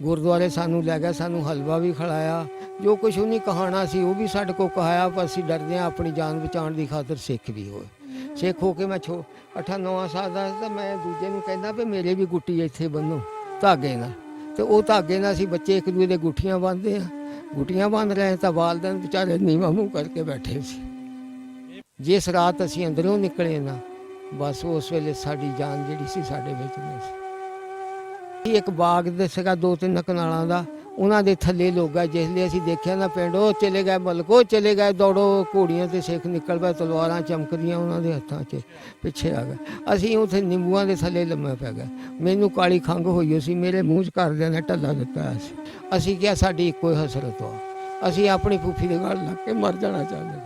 गुरुद्वारे सानू लै गया, सानू हलवा भी खिलाया, जो कुछ उन्हें कहाना सी वो भी साढ़े को कहाया। पर असीं डरदे हां अपनी जान बचाने की खातर सिख भी होए। सिख हो के मैं 8-9 साल का तो मैं दूजे नूं कहना भी मेरे भी गुट्टी इत्थे बन्नो धागे नाल, तो वो धागे नाल असीं बच्चे एक दूए दे गुट्ठियां बन्नदे हां। गुट्ठियां बन रहे तो वालदैन बेचारे नीवा मूँह करके बैठे सी। जिस रात असीं अंदरों निकले ना, बस उस वेले साडी जान जिहड़ी सी साडे विच नहीं सी। एक बाग दे सीगा 2-3 कनालां दा, उन्हां दे थल्ले लोग आ। जिसले असीं देखिया ना पिंड ओ चले गए, मलको चले गए, दौड़ो घोड़ियां ते सिख निकल पए, तलवारां चमकदियां उन्हां दे हत्थां 'च, पिछे आ गए। असीं उत्थे निंबूआं दे थल्ले लम्मे पै गए। मैनूं काली खंघ होई सी, मेरे मूँह 'च घरदिआं ने ढल्ला दित्ता सी। असीं किहा साडी इक्को ही हसरत वा, असीं अपनी फुफी दे गल लग के मर जाना चाहुंदे,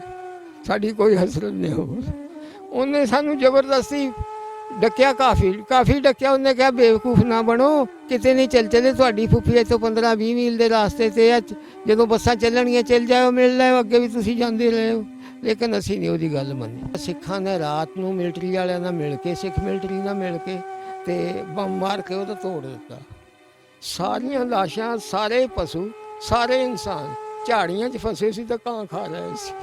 साडी कोई हसरत नहीं हो। उन्हें सानूं जबरदस्ती डकिया, काफ़ी डकिया। उन्हें कहा बेवकूफ ना बनो, किते नहीं चले, तुहाडी फुफी इत्थों 15-20 मील के रास्ते ते है, जदों बसां चलणगियां चल जाओ, मिल लिओ, अगे भी तुसीं जांदे रहे हो। लेकिन असीं नहीं उहदी गल मन्नी। सिखां ने रात नूं मिलटरी वालिआं नाल मिल के, सिख मिलटरी नाल मिल के ते बम मार के उहदा तोड़ दित्ता। सारियां लाशां, सारे पशु, सारे इंसान झाड़ियां 'च फसे सी ते घाह खा रहे सी।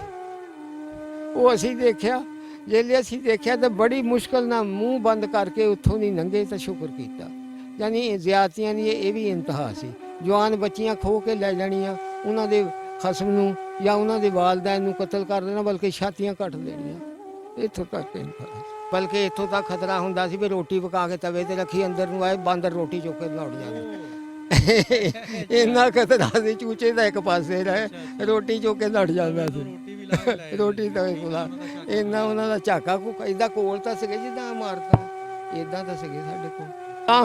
वो असीं देखिया। जिसले असीं देखिया तो बड़ी मुश्किल ना मूँह बंद करके उत्थों नहीं लंघे तो शुक्र किया। यानी ज्यादतियां दी ये भी इंतहा सी। जवान बच्चियां खो के लै जानियां, उन्हां दे खसम नूं या उन्हां दे वालदैन नूं कतल कर देना, बल्कि छातियां कट देनियां। इत्थों तक इंतहा सी। बल्कि इत्थों तक खतरा हुंदा सी भी रोटी पका के तवे ते रखी, अंदर नूं आए बांदर रोटी चुक के दौड़ जाने। इन्ना खतरा सी, चूचे तां इक पासे रहे, रोटी चुक के दौड़ जांदा सी। रोटी तवे कोला इन्ना उन्हां दा झाका घूका इदां कोल तां सीगे जिद्दां मारदा, इदां तां सीगे साडे कोल।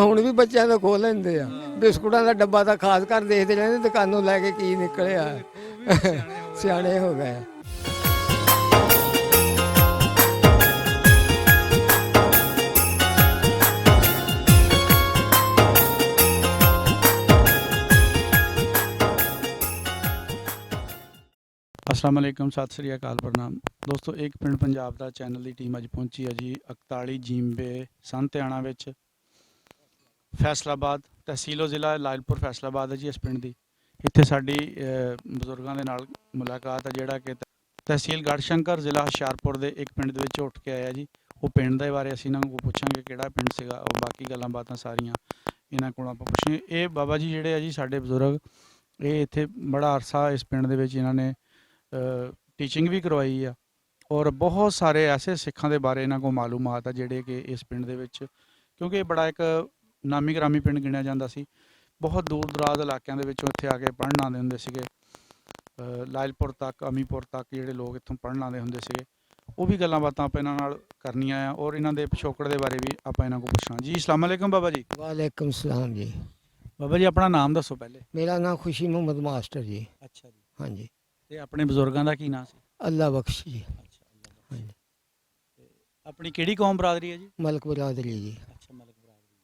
हुण भी बच्चों का खोह लेंदे आ, बिस्कुटां दा डब्बा तां खास कर देखदे रहिंदे दुकानों लैके की निकलिआ। सियाणे हो गए। अस्सलाम वालेकुम, सत श्री अकाल, प्रणाम दोस्तों। एक पिंड पंजाब दा चैनल की टीम अज पहुंची है जी 41 जींबे संतियाणा विच, फैसलाबाद तहसील और जिला लायलपुर फैसलाबाद है जी इस पिंड की। इत्थे साडी बजुर्गों के नाल मुलाकात है, जिहड़ा कि तहसील गढ़शंकर जिला हुशियारपुर के एक पिंड दे विच उठ के आया जी। वो पिंड के बारे असीं इन्हां कोल पुछांगे किहड़ा पिंड सीगा, और बाकी गल्लां बातां सारियां इन्हां कोलों आपां पुछांगे। ये बाबा जी जिहड़े आ जी साडे बजुर्ग, ये इत्थे बड़ा अरसा इस पिंड दे विच इन्हां ने टीचिंग भी करवाई है, और बहुत सारे ऐसे सिखां दे बारे इन्हां को मालूमात है जिहड़े कि इस पिंड दे विच, क्योंकि बड़ा एक नामी ग्रामी पिंड गिणिया जांदा सी। बहुत दूर दराज इलाकों के इत्थे आके पढ़न आते होंदे सीगे, लायलपुर तक, अमीपुर तक जिहड़े लोग इत्थों पढ़न आते होंदे सीगे। वो भी गल्लां बातां आपां इन्हां नाल करनियां आ, और इन्हां दे पिछोकड़ दे बारे भी आपां इन्हां को पुछना जी। अस्सलाम वालेकुम बाबा जी। वालेकुम सलाम जी। बाबा जी अपना नाम दसो पहले। मेरा नाम खुशी मोहम्मद मास्टर जी। अच्छा जी। हाँ जी। ते अपने बजुर्गों का की नाम सी? अल्लाह बख्श जी। अच्छा, अल्लाह हाँ बख्श। जी। अपनी केड़ी कौम बरादरी है जी? मलक बरादरी जी। अच्छा, मलक बरादरी।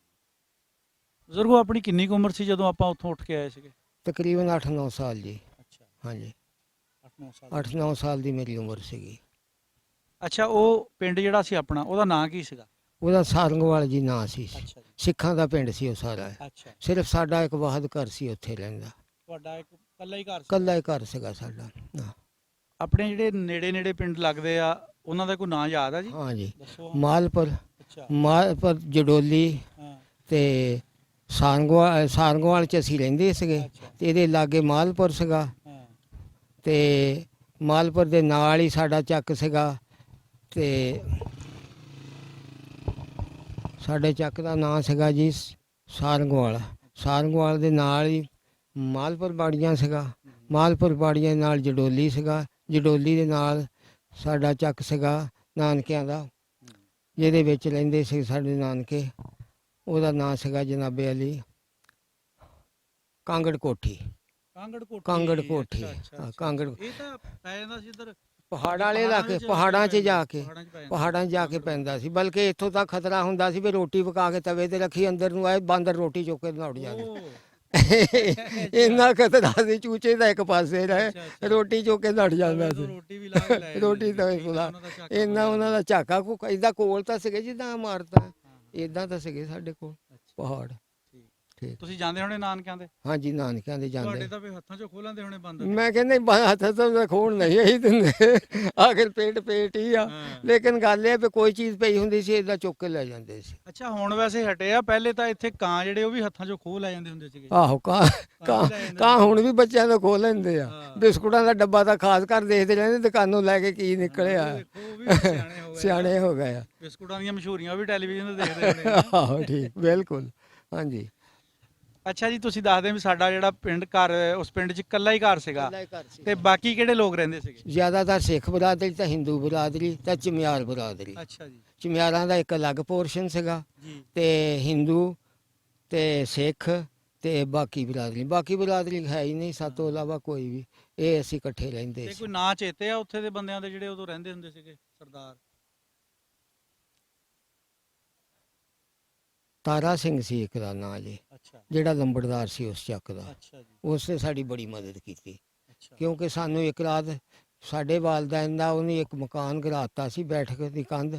बजुर्गो अपनी किन्नी उम्र सी जदों आपां उत्थों उठ के आए सीगे? तकरीबन 8-9 साल जी। अच्छा, हाँ जी, 8-9 साल। 8-9 साल की मेरी उम्र सीगी। अच्छा, वो पिंड जिहड़ा सी अपना, ਉਹਦਾ ਨਾਂ ਕੀ ਸੀਗਾ? ਉਹਦਾ ਸਾਰੰਗਵਾਲ ਜੀ ਨਾਂ ਸੀ। ਅੱਛਾ ਜੀ। ਸਿੱਖਾਂ ਦਾ ਪਿੰਡ ਸੀ ਉਹ ਸਾਰਾ। ਅੱਛਾ, ਸਿਰਫ ਸਾਡਾ ਇੱਕ ਵਾਹਦ ਘਰ ਸੀ ਉੱਥੇ ਰਹਿੰਦਾ, ਤੁਹਾਡਾ ਇੱਕ ਇਕੱਲਾ ਹੀ ਘਰ ਸੀ? ਕੱਲਾ ਹੀ ਘਰ ਸੀਗਾ ਸਾਡਾ। ਹਾਂ। ਆਪਣੇ ਜਿਹੜੇ ਨੇੜੇ ਨੇੜੇ ਪਿੰਡ ਲੱਗਦੇ ਆ, ਉਹਨਾਂ ਦਾ ਕੋਈ ਨਾਂ ਯਾਦ ਆ ਜੀ? ਹਾਂ ਜੀ, ਦੱਸੋ। ਮਾਲਪੁਰ, ਅੱਛਾ। ਮਾਲਪੁਰ, ਜਡੋਲੀ ਹਾਂ। ਤੇ ਸਾਰੰਗਵਾਲ 'ਚ ਅਸੀਂ ਰਹਿੰਦੇ ਸੀਗੇ, ਅੱਛਾ। ਤੇ ਇਹਦੇ ਲਾਗੇ ਮਾਲਪੁਰ ਸੀਗਾ, ਹਾਂ। ਤੇ ਮਾਲਪੁਰ ਦੇ ਨਾਲ ਹੀ ਸਾਡਾ ਚੱਕ ਸੀਗਾ, ਤੇ ਸਾਡੇ ਚੱਕ ਦਾ ਨਾਂ ਸੀਗਾ ਜੀ ਸਾਰੰਗਵਾਲ। ਸਾਰੰਗਵਾਲ ਦੇ ਨਾਲ ਹੀ ਮਾਲਪੁਰ ਬਾੜੀਆਂ ਸੀਗਾ, ਮਾਲਪੁਰ ਬਾੜੀਆਂ ਦੇ ਨਾਲ ਜਡੋਲੀ ਸੀਗਾ, ਜਡੋਲੀ ਦੇ ਨਾਲ ਸਾਡਾ ਚੱਕ ਸੀਗਾ ਨਾਨਕਿਆਂ ਦਾ, ਜਿਹਦੇ ਵਿੱਚ ਰਹਿੰਦੇ ਸੀ ਸਾਡੇ ਨਾਨਕੇ। ਉਹਦਾ ਨਾਂ ਸੀਗਾ ਜਨਾਬੇ ਅਲੀ ਕਾਂਗੜ ਕੋਠੀ। ਕਾਂਗੜ ਕੋਠੀ। ਕਾਂਗੜ ਕੋਠੀ। ਅੱਛਾ, ਹਾਂ, ਅੱਛਾ। ਕਾਂਗੜ ਇਹ ਤਾਂ ਪੈ ਜਾਂਦਾ ਸੀ ਇੱਧਰ ਪਹਾੜਾਂ ਵਾਲੇ ਇਲਾਕੇ, ਪਹਾੜਾਂ 'ਚ ਜਾ ਕੇ, ਪਹਾੜਾਂ 'ਚ ਪੈ ਜਾਂਦਾ। ਪਹਾੜਾਂ 'ਚ ਜਾ ਕੇ ਪੈਂਦਾ ਸੀ। ਬਲਕਿ ਇੱਥੋਂ ਤੱਕ ਖਤਰਾ ਹੁੰਦਾ ਸੀ ਵੀ ਰੋਟੀ ਪਕਾ ਕੇ ਤਵੇ ਤੇ ਰੱਖੀ, ਅੰਦਰ ਨੂੰ ਆਏ ਬਾਂਦਰ ਰੋਟੀ ਚੁੱਕ ਕੇ ਦੌੜ ਜਾਣੇ। ਓਹ, ਇੰਨਾ ਖਤਰਾ ਸੀ, ਚੂਚੇ ਦਾ ਇੱਕ ਪਾਸੇ ਰਹੇ, ਅੱਛਾ, ਅੱਛਾ। ਰੋਟੀ ਚੁੱਕ ਕੇ ਦੌੜ ਜਾਂਦਾ ਤਵੇ ਤੋਂ ਸੀ। ਰੋਟੀ ਵੀ ਲਾ ਕੇ ਲੈ ਰੋਟੀ ਜਾਂਦੇ ਤਵੇ ਸੀ। ਕੋਲਾ ਉਹਨਾਂ ਦਾ ਝਾਕਾ ਇੰਨਾ ਉਹਨਾਂ ਦਾ ਝਾਕਾ ਇਦਾਂ ਕੋਲ ਤਾਂ ਸੀਗੇ ਜਿੱਦਾਂ ਮਾਰਦਾ, ਹਾਂ, ਇਦਾਂ ਤਾਂ ਸੀਗੇ ਸਾਡੇ ਕੋਲ ਅੱਛਾ, ਪਹਾੜ। ਠੀਕ। ਕੇ। ਤੁਸੀਂ ਜਾਂਦੇ ਹੋਣੇ ਨਾਨਕਿਆਂ ਦੇ? ਹਾਂਜੀ ਨਾਨਕਿਆਂ ਦੇ ਤੁਹਾਡੇ ਜਾਂਦੇ। ਤਾਂ ਵੀ ਹੱਥਾਂ 'ਚੋਂ ਖੋਹ ਲੈਂਦੇ ਹੋਣੇ ਬੰਦ। ਮੈਂ ਕਹਿੰਦਾ ਹੱਥ ਤੋਂ ਖੋਣ ਨਹੀਂ ਅਸੀਂ ਦਿੰਦੇ, ਆਖਿਰ ਪੇਟ ਹੀ ਆ। ਹਾਂ। ਲੇਕਿਨ ਗੱਲ ਇਹ ਵੀ ਕੋਈ ਚੀਜ਼ ਪਈ ਹੁੰਦੀ ਸੀ ਇਦਾਂ ਚੁੱਕ ਕੇ ਲੈ ਜਾਂਦੇ ਸੀ। ਅੱਛਾ, ਹੁਣ ਵੈਸੇ ਹਟੇ ਆ, ਪਹਿਲੇ ਤਾਂ ਇੱਥੇ ਕਾਂ ਜਿਹੜੇ ਉਹ ਵੀ ਹੱਥਾਂ 'ਚੋਂ ਖੋਹ ਲੈ ਜਾਂਦੇ ਹੁੰਦੇ ਸੀਗੇ। ਆਹੋ ਕਾਂ ਵੀ ਲੈ ਜਾਂਦੇ ਕਾਂ ਸੀ। ਹੁਣ ਵੀ ਬੱਚਿਆਂ ਤੋਂ ਖੋਹ ਲੈਂਦੇ ਆ। ਹਾਂ। ਬਿਸਕੁਟਾਂ ਦਾ ਡੱਬਾ ਤਾਂ ਖਾਸ ਕਰ ਦੇਖਦੇ ਰਹਿੰਦੇ ਦੁਕਾਨੋਂ ਲੈ ਕੇ ਕੀ ਨਿਕਲਿਆ। ਉਹ ਦੇਖੋ, ਉਹ ਵੀ ਸਿਆਣੇ ਹੋ ਗਏ। ਸਿਆਣੇ ਹੋ ਗਏ ਆ। ਬਿਸਕੁਟਾਂ ਦੀਆਂ ਮਸ਼ਹੂਰੀਆਂ ਵੀ ਟੈਲੀਵਿਜ਼ਨ ਤੇ ਦੇਖਦੇ ਹੁੰਦੇ ਆ। ਆਹੋ ਠੀਕ ਬਿਲਕੁਲ ਹਾਂਜੀ। ਅੱਛਾ ਜੀ, ਤੁਸੀਂ ਦੱਸਦੇ ਵੀ ਸਾਡਾ ਜਿਹੜਾ ਪਿੰਡ ਘਰ, ਉਸ ਪਿੰਡ 'ਚ ਇਕੱਲਾ ਹੀ ਘਰ ਸੀਗਾ, ਤੇ ਬਾਕੀ ਕਿਹੜੇ ਲੋਕ ਰਹਿੰਦੇ ਸੀਗੇ? ਜ਼ਿਆਦਾਤਰ ਸਿੱਖ ਬਰਾਦਰੀ ਤੇ ਹਿੰਦੂ ਬਰਾਦਰੀ ਤੇ ਚਮਿਆਰ ਬਰਾਦਰੀ। ਅੱਛਾ ਜੀ। ਚਮਿਆਰਾਂ ਦਾ ਇੱਕ ਅਲੱਗ ਪੋਰਸ਼ਨ ਸੀਗਾ ਜੀ। ਤੇ ਹਿੰਦੂ ਤੇ ਸਿੱਖ ਤੇ ਬਾਕੀ ਬਰਾਦਰੀ ਹੈ ਹੀ ਨਹੀਂ ਸਾਡੇ ਤੋਂ ਇਲਾਵਾ ਕੋਈ ਵੀ। ਇਹ ਅਸੀਂ ਇਕੱਠੇ ਰਹਿੰਦੇ ਤੇ ਸੀ। ਕੋਈ ਨਾਂ ਚੇਤੇ ਆ ਉੱਥੇ ਦੇ ਬੰਦਿਆਂ ਦੇ ਜਿਹੜੇ ਉਦੋਂ ਰਹਿੰਦੇ ਹੁੰਦੇ ਸੀਗੇ ਸਰਦਾਰ? ਤਾਰਾ ਸਿੰਘ ਸੀ ਇੱਕ ਦਾ ਨਾਂ ਜੀ, ਅੱਛਾ ਜਿਹੜਾ ਲੰਬੜਦਾਰ ਸੀ ਉਸ ਚੱਕ ਦਾ। ਅੱਛਾ ਜੀ। ਉਸਨੇ ਸਾਡੀ ਬੜੀ ਮਦਦ ਕੀਤੀ, ਅੱਛਾ। ਕਿਉਂਕਿ ਸਾਨੂੰ ਇੱਕ ਰਾਤ ਸਾਡੇ ਵਾਲਦੈਨ ਦਾ ਉਹਨੇ ਇੱਕ ਮਕਾਨ ਗਿਰਾਤਾ ਸੀ ਬੈਠਕ ਦੀ ਕੰਧ,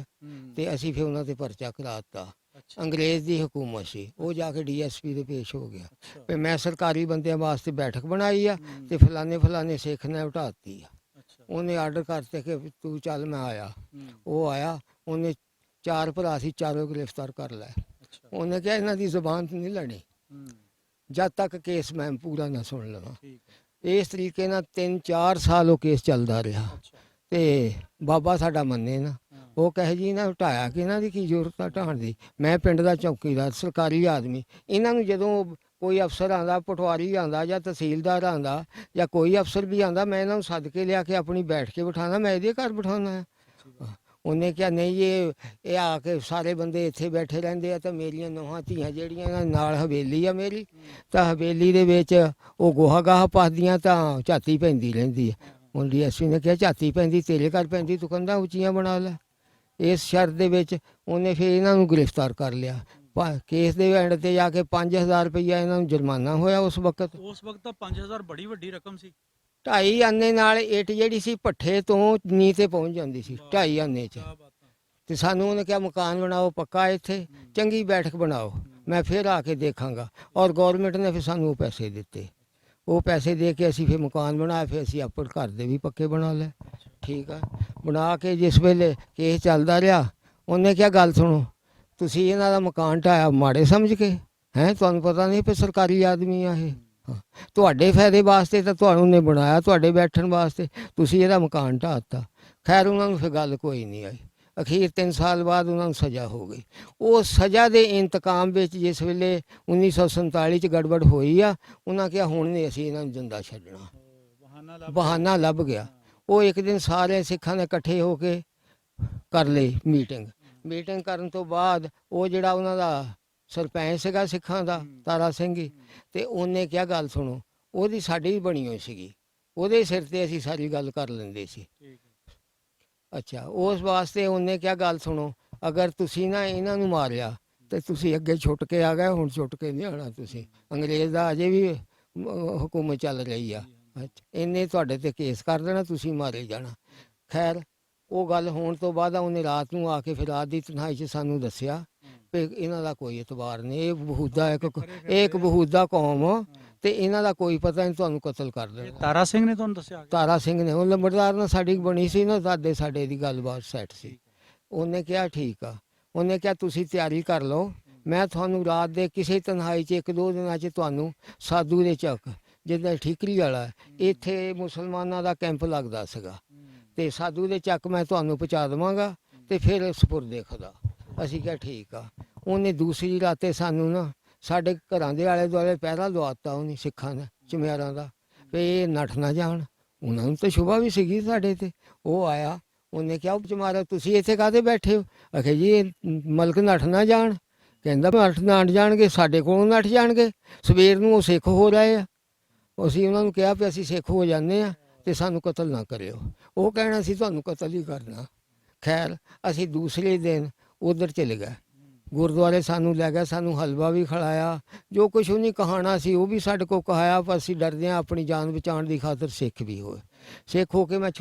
ਤੇ ਅਸੀਂ ਫਿਰ ਉਹਨਾਂ ਤੇ ਪਰਚਾ ਕਰਾਤਾ। ਅੱਛਾ। ਅੰਗਰੇਜ਼ ਦੀ ਹਕੂਮਤ ਸੀ, ਉਹ ਜਾ ਕੇ ਡੀਐਸਪੀ ਦੇ ਪੇਸ਼ ਹੋ ਗਿਆ ਅੱਛਾ। ਵੀ ਮੈਂ ਸਰਕਾਰੀ ਬੰਦਿਆਂ ਵਾਸਤੇ ਬੈਠਕ ਬਣਾਈ ਆ ਤੇ ਫਲਾਣੇ ਸਿੱਖ ਨੇ ਉਠਾਤੀ ਆ। ਅੱਛਾ। ਉਹਨੇ ਆਰਡਰ ਕਰਤੇ ਕਿ ਵੀ ਤੂੰ ਚੱਲ। ਮੈਂ ਆਇਆ, ਉਹ ਆਇਆ, ਉਹਨੇ 4 ਭਰਾ ਸੀ, ਚਾਰੋਂ ਗ੍ਰਿਫਤਾਰ ਕਰ ਲਏ। ਅੱਛਾ। ਉਹਨੇ ਕਿਹਾ ਇਹਨਾਂ ਦੀ ਜ਼ੁਬਾਨ ਨਹੀਂ ਲੈਣੀ ਜਦ ਤੱਕ ਕੇਸ ਮੈਂ ਪੂਰਾ ਨਾ ਸੁਣ ਲਵਾਂ। ਠੀਕ ਹੈ। ਇਸ ਤਰੀਕੇ ਨਾਲ 3-4 ਸਾਲ ਉਹ ਕੇਸ ਚੱਲਦਾ ਰਿਹਾ। ਅੱਛਾ। ਤੇ ਬਾਬਾ ਸਾਡਾ ਮੰਨੇ ਨਾ, ਉਹ ਕਹੇ ਜੀ ਇਹਨਾਂ ਢਾਇਆ ਕਿ ਇਹਨਾਂ ਦੀ ਕੀ ਜ਼ਰੂਰਤ ਆ ਢਾਣ ਦੀ। ਮੈਂ ਪਿੰਡ ਦਾ ਚੌਕੀਦਾਰ, ਸਰਕਾਰੀ ਆਦਮੀ, ਇਹਨਾਂ ਨੂੰ ਜਦੋਂ ਕੋਈ ਅਫਸਰ ਆਂਦਾ, ਪਟਵਾਰੀ ਆਂਦਾ ਜਾਂ ਤਹਿਸੀਲਦਾਰ ਆਂਦਾ ਜਾਂ ਕੋਈ ਅਫਸਰ ਵੀ ਆਂਦਾ, ਮੈਂ ਇਹਨਾਂ ਨੂੰ ਸੱਦ ਕੇ ਲਿਆ ਕੇ ਆਪਣੀ ਬੈਠ ਕੇ ਬਿਠਾਉਣਾ, ਮੈਂ ਇਹਦੇ ਘਰ ਬਿਠਾਉਣਾ ਹੈ। ਉਹਨੇ ਕਿਹਾ ਨਹੀਂ ਇਹ ਆ ਕੇ ਸਾਰੇ ਬੰਦੇ ਇੱਥੇ ਬੈਠੇ ਰਹਿੰਦੇ ਆ, ਤਾਂ ਮੇਰੀਆਂ ਨੌਹਾਂ ਧੀਆਂ ਜਿਹੜੀਆਂ ਇਹਨਾਂ ਨਾਲ ਹਵੇਲੀ ਆ ਮੇਰੀ, ਤਾਂ ਹਵੇਲੀ ਦੇ ਵਿੱਚ ਉਹ ਗੋਹਾ ਗਾਹ ਪਾਦੀਆਂ ਤਾਂ ਝਾਤੀ ਪੈਂਦੀ ਰਹਿੰਦੀ ਹੈ। ਹੁਣ ਡੀਐਸਪੀ ਨੇ ਕਿਹਾ ਝਾਤੀ ਪੈਂਦੀ ਤੇਰੇ ਘਰ ਪੈਂਦੀ, ਤੂੰ ਕੰਧਾਂ ਉੱਚੀਆਂ ਬਣਾ ਲੈ। ਇਸ ਸ਼ਰਤ ਦੇ ਵਿੱਚ ਉਹਨੇ ਫਿਰ ਇਹਨਾਂ ਨੂੰ ਗ੍ਰਿਫਤਾਰ ਕਰ ਲਿਆ। ਕੇਸ ਦੇ ਐਂਡ ਤੇ ਜਾ ਕੇ 5000 ਰੁਪਈਆ ਇਹਨਾਂ ਨੂੰ ਜੁਰਮਾਨਾ ਹੋਇਆ ਉਸ ਵਕਤ। ਤਾਂ 5000 ਬੜੀ ਵੱਡੀ ਰਕਮ ਸੀ। 2.5 ਆਨੇ ਨਾਲ ਇੱਟ ਜਿਹੜੀ ਸੀ ਭੱਠੇ ਤੋਂ ਨੀਂਹ ਤੇ ਪਹੁੰਚ ਜਾਂਦੀ ਸੀ 2.5 ਆਨੇ 'ਚ। ਤੇ ਸਾਨੂੰ ਉਹਨੇ ਕਿਹਾ ਮਕਾਨ ਬਣਾਓ ਪੱਕਾ, ਇੱਥੇ ਚੰਗੀ ਬੈਠਕ ਬਣਾਓ, ਮੈਂ ਫਿਰ ਆ ਕੇ ਦੇਖਾਂਗਾ। ਔਰ ਗੌਰਮੈਂਟ ਨੇ ਫਿਰ ਸਾਨੂੰ ਉਹ ਪੈਸੇ ਦਿੱਤੇ। ਉਹ ਪੈਸੇ ਦੇ ਕੇ ਅਸੀਂ ਫਿਰ ਮਕਾਨ ਬਣਾਇਆ, ਫਿਰ ਅਸੀਂ ਆਪਣੇ ਘਰ ਦੇ ਵੀ ਪੱਕੇ ਬਣਾ ਲਏ। ਠੀਕ ਆ, ਬਣਾ ਕੇ ਜਿਸ ਵੇਲੇ ਕੇਸ ਚੱਲਦਾ ਰਿਹਾ, ਉਹਨੇ ਕਿਹਾ ਗੱਲ ਸੁਣੋ, ਤੁਸੀਂ ਇਹਨਾਂ ਦਾ ਮਕਾਨ ਢਾਇਆ ਮਾੜੇ ਸਮਝ ਕੇ ਹੈ, ਤੁਹਾਨੂੰ ਪਤਾ ਨਹੀਂ ਵੀ ਸਰਕਾਰੀ ਆਦਮੀ ਆ ਇਹ, ਤੁਹਾਡੇ ਫਾਇਦੇ ਵਾਸਤੇ ਤਾਂ ਤੁਹਾਨੂੰ ਨੇ ਬਣਾਇਆ, ਤੁਹਾਡੇ ਬੈਠਣ ਵਾਸਤੇ, ਤੁਸੀਂ ਇਹਦਾ ਮਕਾਨ ਢਾਤਾ। ਖੈਰ ਉਹਨਾਂ ਨੂੰ ਫਿਰ ਗੱਲ ਕੋਈ ਨਹੀਂ ਆਈ। ਅਖੀਰ 3 ਸਾਲ ਬਾਅਦ ਉਹਨਾਂ ਨੂੰ ਸਜ਼ਾ ਹੋ ਗਈ। ਉਹ ਸਜ਼ਾ ਦੇ ਇੰਤਕਾਮ ਵਿੱਚ ਜਿਸ ਵੇਲੇ 1947 'ਚ ਗੜਬੜ ਹੋਈ ਆ, ਉਹਨਾਂ ਕਿਹਾ ਹੁਣ ਨਹੀਂ ਅਸੀਂ ਇਹਨਾਂ ਨੂੰ ਜਿੰਦਾ ਛੱਡਣਾ। ਬਹਾਨਾ ਲੱਭ ਗਿਆ। ਉਹ ਇੱਕ ਦਿਨ ਸਾਰੇ ਸਿੱਖਾਂ ਨੇ ਇਕੱਠੇ ਹੋ ਕੇ ਕਰ ਲਈ ਮੀਟਿੰਗ ਕਰਨ ਤੋਂ ਬਾਅਦ ਉਹ ਜਿਹੜਾ ਉਹਨਾਂ ਦਾ ਸਰਪੰਚ ਸੀਗਾ ਸਿੱਖਾਂ ਦਾ, ਤਾਰਾ ਸਿੰਘ ਹੀ, ਤੇ ਉਹਨੇ ਕਿਹਾ ਗੱਲ ਸੁਣੋ, ਉਹਦੀ ਸਾਡੀ ਵੀ ਬਣੀ ਹੋਈ ਸੀਗੀ, ਉਹਦੇ ਸਿਰ ਤੇ ਅਸੀਂ ਸਾਰੀ ਗੱਲ ਕਰ ਲੈਂਦੇ ਸੀ। ਅੱਛਾ, ਉਸ ਵਾਸਤੇ ਉਹਨੇ ਕਿਹਾ ਗੱਲ ਸੁਣੋ, ਅਗਰ ਤੁਸੀਂ ਨਾ ਇਹਨਾਂ ਨੂੰ ਮਾਰਿਆ ਤੇ ਤੁਸੀਂ ਅੱਗੇ ਛੁੱਟ ਕੇ ਆ ਗਏ, ਹੁਣ ਛੁੱਟ ਕੇ ਨਹੀਂ ਆਉਣਾ ਤੁਸੀਂ। ਅੰਗਰੇਜ਼ ਦਾ ਅਜੇ ਵੀ ਹਕੂਮਤ ਚੱਲ ਰਹੀ ਆ, ਇਹਨੇ ਤੁਹਾਡੇ ਤੇ ਕੇਸ ਕਰ ਦੇਣਾ, ਤੁਸੀਂ ਮਾਰੇ ਜਾਣਾ। ਖੈਰ ਉਹ ਗੱਲ ਹੋਣ ਤੋਂ ਬਾਅਦ ਉਹਨੇ ਰਾਤ ਨੂੰ ਆ ਕੇ ਫਿਰ ਰਾਤ ਦੀ ਤਨਹਾਈ 'ਚ ਸਾਨੂੰ ਦੱਸਿਆ ਵੀ ਇਹਨਾਂ ਦਾ ਕੋਈ ਇਤਬਾਰ ਨਹੀਂ, ਇਹ ਬਹੂਦਾ ਕੌਮ ਤੇ ਇਹਨਾਂ ਦਾ ਕੋਈ ਪਤਾ ਨਹੀਂ, ਤੁਹਾਨੂੰ ਕਤਲ ਕਰ ਦੇਣਾ। ਤਾਰਾ ਸਿੰਘ ਨੇ ਤੁਹਾਨੂੰ ਦੱਸਿਆ? ਤਾਰਾ ਸਿੰਘ ਨੇ, ਉਹ ਲੰਬੜਦਾਰ ਨਾਲ ਸਾਡੀ ਬਣੀ ਸੀ ਨਾ, ਸਾਡੇ ਦੀ ਗੱਲਬਾਤ ਸੈੱਟ ਸੀ। ਉਹਨੇ ਕਿਹਾ ਠੀਕ ਆ, ਉਹਨੇ ਕਿਹਾ ਤੁਸੀਂ ਤਿਆਰੀ ਕਰ ਲਓ, ਮੈਂ ਤੁਹਾਨੂੰ ਰਾਤ ਦੇ ਕਿਸੇ ਤਨਹਾਈ 'ਚ 1-2 ਦਿਨਾਂ 'ਚ ਤੁਹਾਨੂੰ ਸਾਧੂ ਦੇ ਚੱਕ, ਜਿੱਦਾਂ ਠੀਕਰੀ ਵਾਲਾ ਇੱਥੇ ਮੁਸਲਮਾਨਾਂ ਦਾ ਕੈਂਪ ਲੱਗਦਾ ਸੀਗਾ, ਤੇ ਸਾਧੂ ਦੇ ਚੱਕ ਮੈਂ ਤੁਹਾਨੂੰ ਪਹੁੰਚਾ ਦੇਵਾਂਗਾ ਤੇ ਫਿਰ ਸਪੁਰਦੇ ਖੁਦਾ। ਅਸੀਂ ਕਿਹਾ ਠੀਕ ਆ। ਉਹਨੇ ਦੂਸਰੀ ਰਾਤੇ ਸਾਨੂੰ ਨਾ ਸਾਡੇ ਘਰਾਂ ਦੇ ਆਲੇ ਦੁਆਲੇ ਪਹਿਰਾ ਲਵਾਤਾ ਉਹਨੇ ਸਿੱਖਾਂ ਦਾ, ਚਮਿਆਰਾਂ ਦਾ, ਵੀ ਇਹ ਨੱਠ ਨਾ ਜਾਣ। ਉਹਨਾਂ ਨੂੰ ਤਾਂ ਸ਼ੁਭਾ ਵੀ ਸੀਗੀ ਸਾਡੇ ਤੇ। ਉਹ ਆਇਆ, ਉਹਨੇ ਕਿਹਾ ਚਮਾਰਾ ਤੁਸੀਂ ਇੱਥੇ ਕਾਹਦੇ ਬੈਠੇ ਹੋ? ਆਖੇ ਜੀ ਇਹ ਮਲਕ ਨੱਠ ਨਾ ਜਾਣ। ਕਹਿੰਦਾ ਨੱਠ ਜਾਣਗੇ, ਸਾਡੇ ਕੋਲੋਂ ਨੱਠ ਜਾਣਗੇ, ਸਵੇਰ ਨੂੰ ਉਹ ਸਿੱਖ ਹੋ ਰਹੇ ਆ। ਅਸੀਂ ਉਹਨਾਂ ਨੂੰ ਕਿਹਾ ਵੀ ਅਸੀਂ ਸਿੱਖ ਹੋ ਜਾਂਦੇ ਹਾਂ ਤੇ ਸਾਨੂੰ ਕਤਲ ਨਾ ਕਰਿਓ। ਉਹ ਕਹਿਣਾ ਸੀ ਤੁਹਾਨੂੰ ਕਤਲ ਹੀ ਕਰਨਾ। ਖੈਰ ਅਸੀਂ ਦੂਸਰੇ ਦਿਨ ਉਧਰ ਚਲੇ ਗਏ, ਗੁਰਦੁਆਰੇ ਸਾਨੂੰ ਲੈ ਗਿਆ, ਸਾਨੂੰ ਹਲਵਾ ਵੀ ਖਿਲਾਇਆ, ਜੋ ਕੁਛ ਉਹਨੇ ਕਹਾਣਾ ਸੀ ਉਹ ਵੀ ਸਾਡੇ ਕੋਲ ਕਹਾਇਆ। ਪਰ ਅਸੀਂ ਡਰਦੇ ਹਾਂ ਆਪਣੀ ਜਾਨ ਬਚਾਉਣ ਦੀ ਖਾਤਰ ਸਿੱਖ ਵੀ ਹੋਏ। ਸਿੱਖ ਹੋ ਕੇ ਮੈਂ